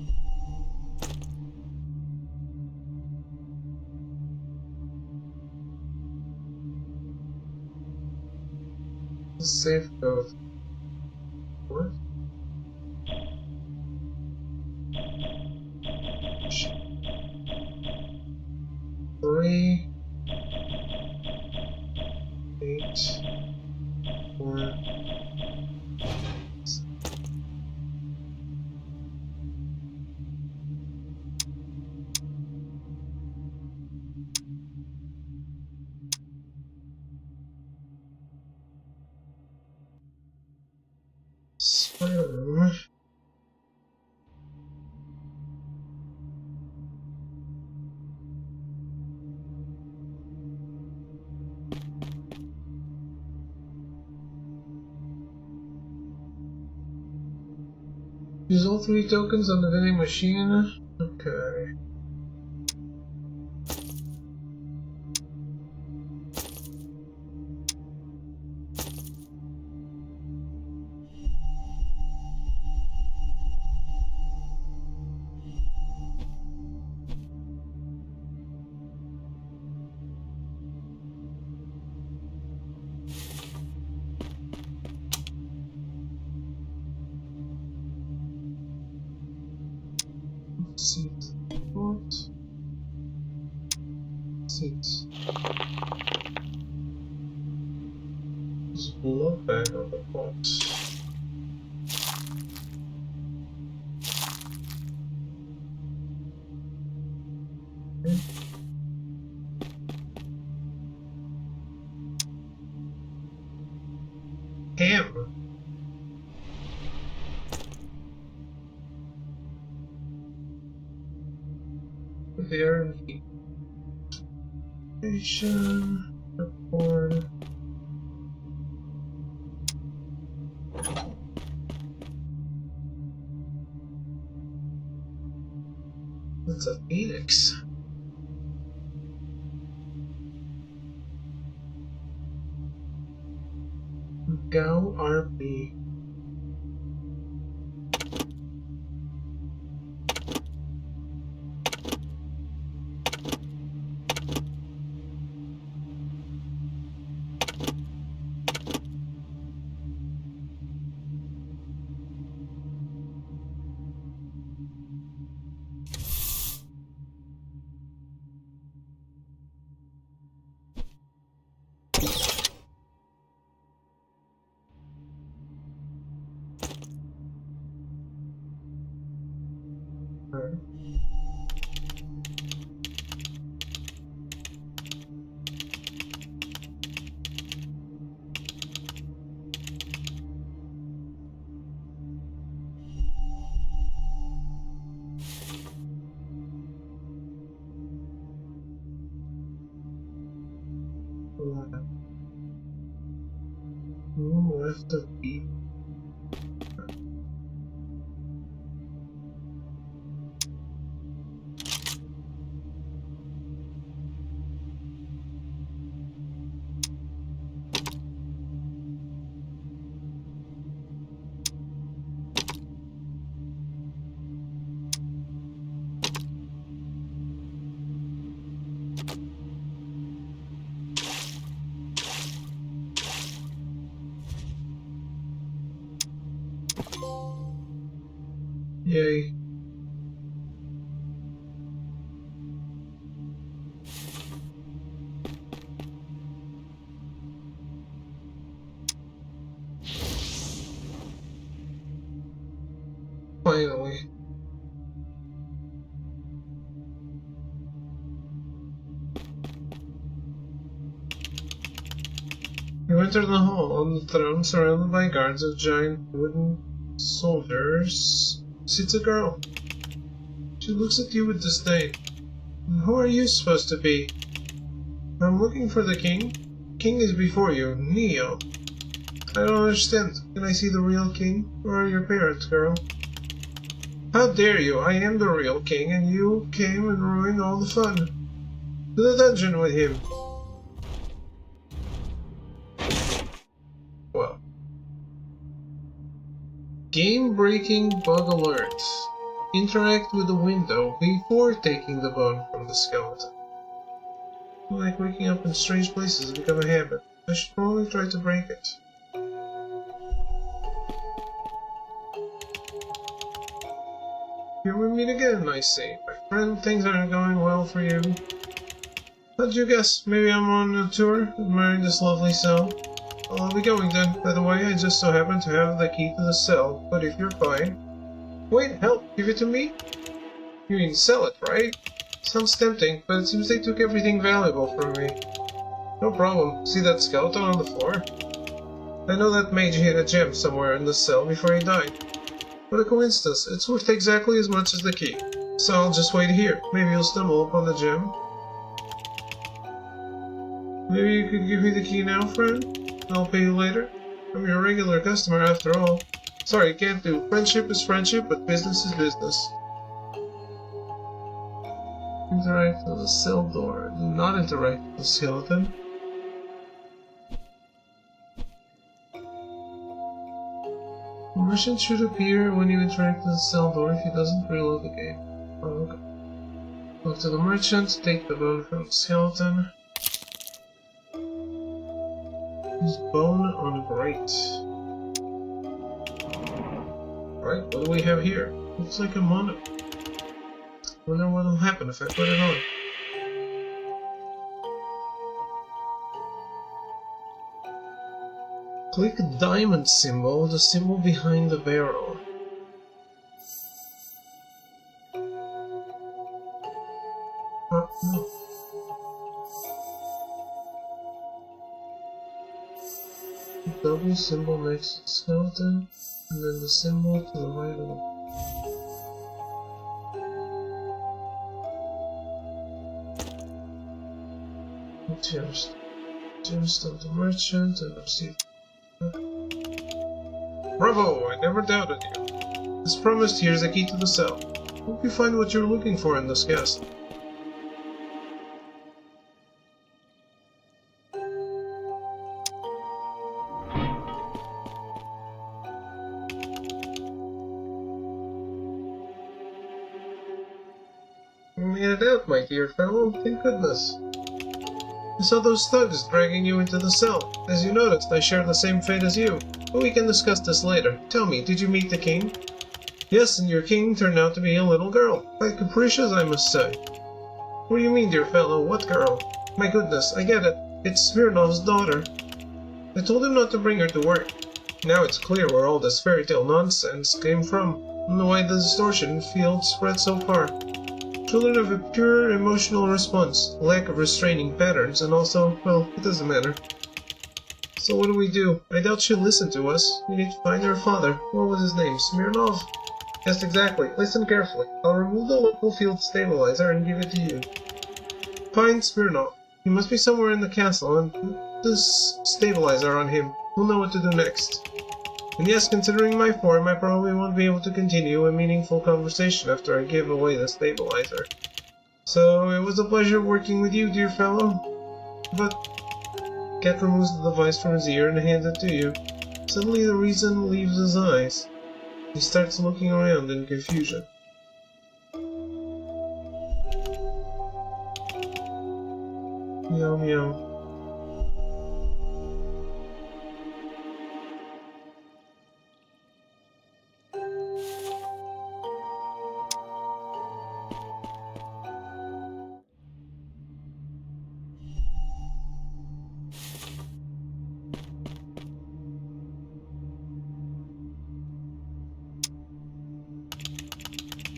[SPEAKER 1] Safe code. What? Three, 8, 4. Spider room. Use all 3 tokens on the vending machine. Okay. Seat. What? Seat. There's a blood bag on the box. Ham. There. Station. Record. That's a Phoenix. Go RP. Ooh, left the beat. Yay. Finally. You enter the hall. On the throne, surrounded by guards of giant wooden soldiers, sits a girl. She looks at you with disdain. Who are you supposed to be? I'm looking for the king. King is before you, Neo. I don't understand. Can I see the real king? Where are your parents, girl? How dare you? I am the real king, and you came and ruined all the fun. To the dungeon with him. Well. Game-breaking bug alert. Interact with the window before taking the bone from the skeleton. Like waking up in strange places has become a habit. I should probably try to break it. Here we meet again, I see. My friend, things aren't going well for you. How'd you guess? Maybe I'm on a tour, admiring this lovely cell. Well, I'll be going then. By the way, I just so happen to have the key to the cell, but if you're fine... Wait, help! Give it to me? You mean sell it, right? Sounds tempting, but it seems they took everything valuable from me. No problem. See that skeleton on the floor? I know that mage hid a gem somewhere in the cell before he died. What a coincidence. It's worth exactly as much as the key. So I'll just wait here. Maybe you'll stumble upon the gem. Maybe you could give me the key now, friend? And I'll pay you later? I'm your regular customer after all. Sorry, can't do. Friendship is friendship, but business is business. Interact with the cell door. Do not interact with the skeleton. The merchant should appear when you interact with the cell door if he doesn't reload the game. Oh, okay. Go to the merchant, take the bone from the skeleton. Use bone on grate. Right, what do we have here? Looks like a mono. Wonder what will happen if I put it on. Click diamond symbol, the symbol behind the barrel. No. W symbol next to the skeleton, and then the symbol to the right of the gemstone to merchant and receive. Bravo! I never doubted you. As promised, here's the key to the cell. Hope you find what you're looking for in this castle. You made it out, my dear fellow. Thank goodness. I saw those thugs dragging you into the cell. As you noticed, I share the same fate as you. But we can discuss this later. Tell me, did you meet the king? Yes, and your king turned out to be a little girl. Quite capricious, I must say. What do you mean, dear fellow? What girl? My goodness, I get it. It's Smirnov's daughter. I told him not to bring her to work. Now it's clear where all this fairy tale nonsense came from, and why the distortion field spread so far. Children have a pure emotional response, lack of restraining patterns, and also, well, it doesn't matter. So what do? I doubt she'll listen to us. We need to find her father. What was his name? Smirnov? Yes, exactly. Listen carefully. I'll remove the local field stabilizer and give it to you. Find Smirnov. He must be somewhere in the castle, and put this stabilizer on him. We'll know what to do next. And yes, considering my form, I probably won't be able to continue a meaningful conversation after I give away the stabilizer. So, it was a pleasure working with you, dear fellow. But... Cat removes the device from his ear and hands it to you. Suddenly the reason leaves his eyes. He starts looking around in confusion. Meow meow.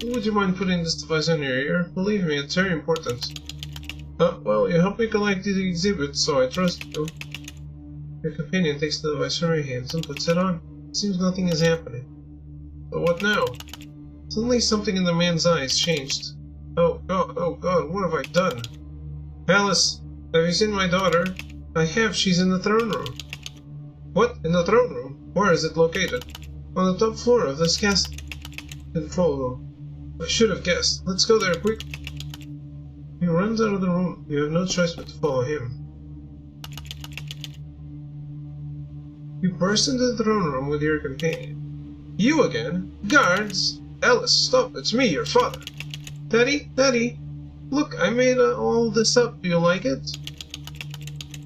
[SPEAKER 1] Would you mind putting this device on your ear? Believe me, it's very important. Well, you helped me collect the exhibit, so I trust you. Your companion takes the device from your hands and puts it on. It seems nothing is happening. But what now? Suddenly something in the man's eyes changed. Oh god, what have I done? Alice, have you seen my daughter? I have, she's in the throne room. What? In the throne room? Where is it located? On the top floor of this castle. Control room. I should have guessed. Let's go there quick. He runs out of the room. You have no choice but to follow him. You burst into the throne room with your companion. You again? Guards! Alice, stop! It's me, your father! Daddy! Look, I made all this up. Do you like it?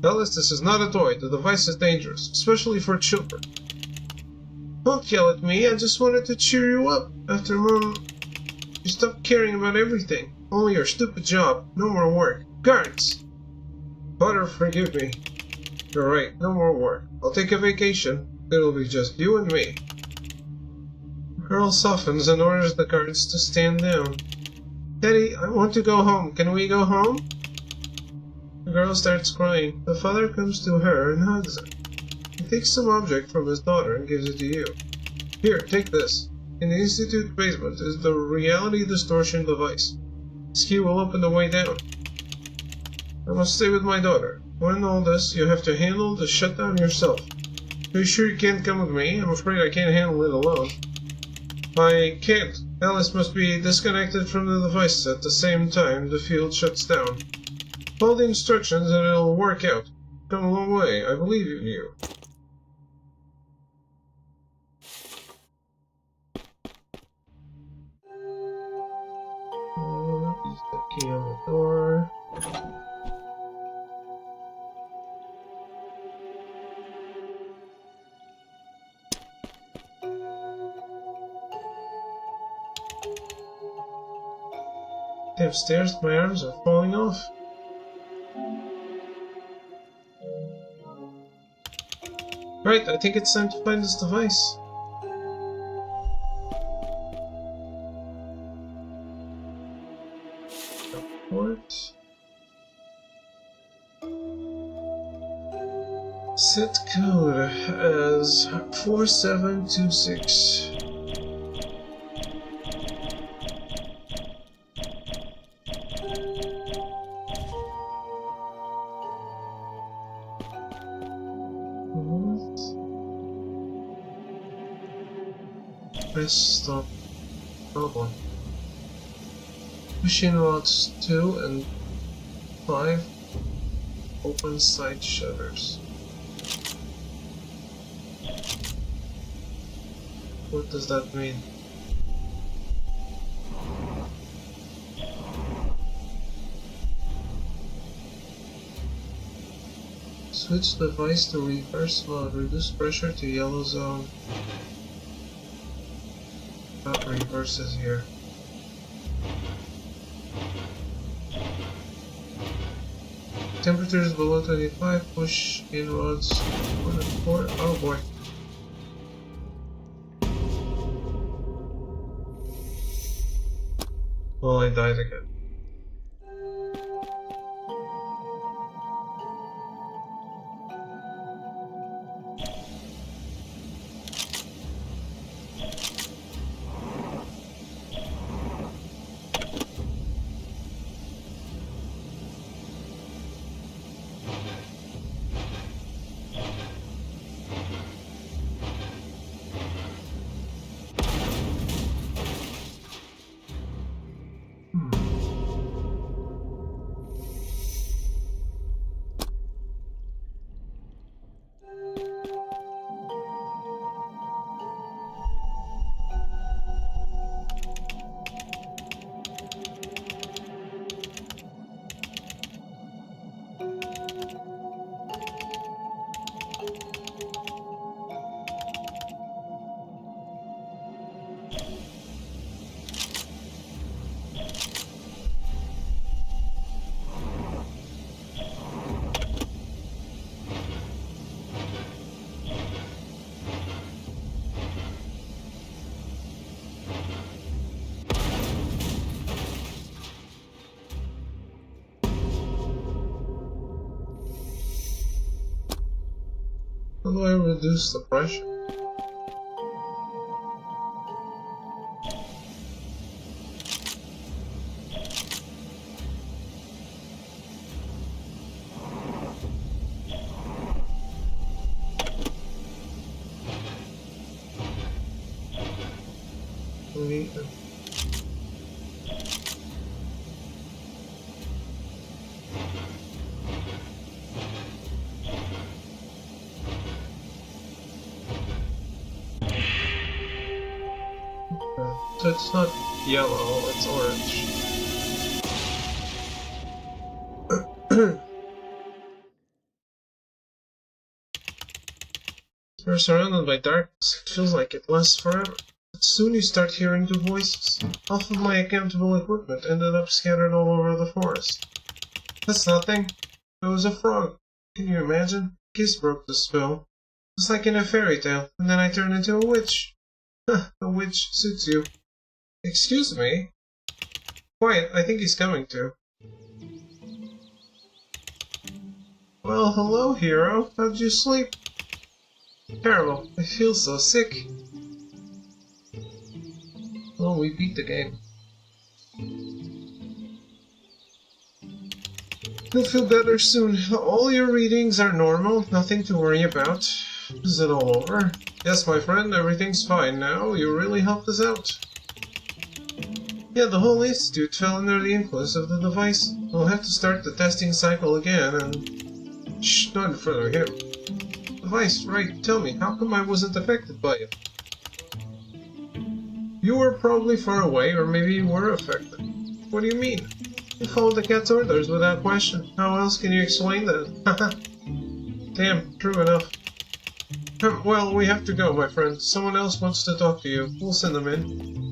[SPEAKER 1] Alice, this is not a toy. The device is dangerous, especially for children. Don't yell at me. I just wanted to cheer you up. After Mom, you stopped caring about everything. Only your stupid job. No more work. Guards! Father, forgive me. You're right. No more work. I'll take a vacation. It'll be just you and me. The girl softens and orders the guards to stand down. Daddy, I want to go home. Can we go home? The girl starts crying. The father comes to her and hugs her. He takes some object from his daughter and gives it to you. Here, take this. In the Institute basement is the reality distortion device. This key will open the way down. I must stay with my daughter. When all this, you have to handle the shutdown yourself. Are you sure you can't come with me? I'm afraid I can't handle it alone. I can't. Alice must be disconnected from the device at the same time the field shuts down. Follow the instructions and it'll work out. Come a long way. I believe in you. Use the key on the door. Upstairs, my arms are falling off. Right, I think it's time to find this device. Port. Set code as 4726. Press stop. Problem. Machine rods 2 and 5 open side shutters. What does that mean? Switch device to reverse mode. Reduce pressure to yellow zone. Not reverses here. Temperatures below 25. Push in rods 1 and 4. Oh boy. Well, I died again. How do I reduce the pressure? So it's not yellow, it's orange. We're surrounded by darkness. It feels like it lasts forever. But soon you start hearing the voices. Half of my accountable equipment ended up scattered all over the forest. That's nothing. It was a frog. Can you imagine? Kiss broke the spell. It's like in a fairy tale, and then I turned into a witch. A witch suits you. Excuse me? Quiet, I think he's coming to. Well, hello, hero. How'd you sleep? Terrible. I feel so sick. Well, we beat the game. You'll feel better soon. All your readings are normal, nothing to worry about. Is it all over? Yes, my friend, everything's fine now. You really helped us out. Yeah, the whole institute fell under the influence of the device. We'll have to start the testing cycle again and... Shh, not in front of him. Device, right, tell me, how come I wasn't affected by it? You were probably far away, or maybe you were affected. What do you mean? You followed the cat's orders without question. How else can you explain that? Damn, true enough. Well, we have to go, my friend. Someone else wants to talk to you. We'll send them in.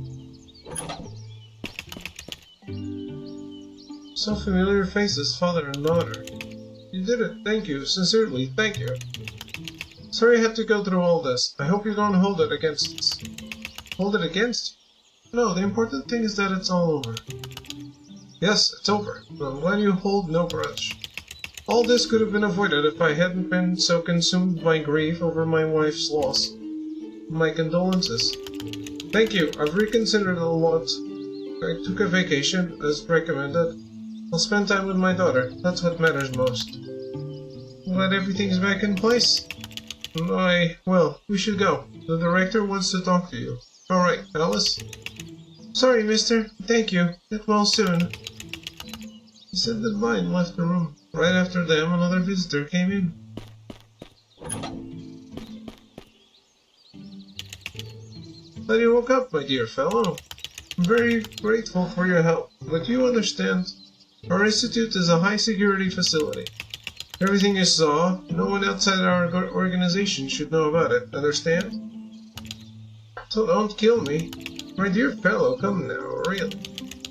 [SPEAKER 1] So familiar faces, father and daughter. You did it. Thank you. Sincerely, thank you. Sorry I had to go through all this. I hope you don't hold it against us. Hold it against you? No, the important thing is that it's all over. Yes, it's over. But I'm glad you hold no grudge. All this could have been avoided if I hadn't been so consumed by grief over my wife's loss. My condolences. Thank you. I've reconsidered a lot. I took a vacation, as recommended. I'll spend time with my daughter. That's what matters most. Glad everything's back in place? Well, we should go. The director wants to talk to you. Alright, Alice? Sorry, mister. Thank you. Get well soon. He said goodbye and left the room. Right after them, another visitor came in. Glad you woke up, my dear fellow. I'm very grateful for your help, but you understand, our institute is a high-security facility. Everything you saw, no one outside our organization should know about it, understand? So don't kill me. My dear fellow, come now, really.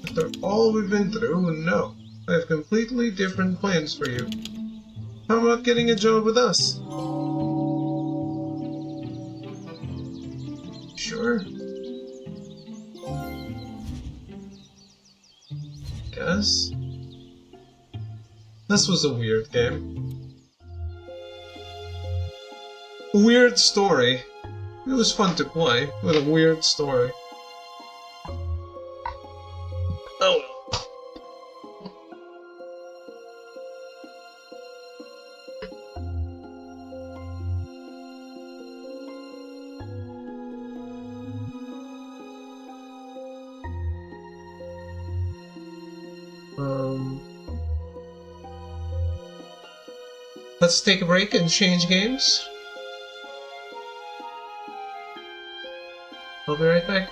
[SPEAKER 1] After all we've been through, no. I have completely different plans for you. How about getting a job with us? Sure. Guess. This was a weird game. A weird story. It was fun to play, but a weird story. Oh well. Let's take a break and change games. I'll be right back.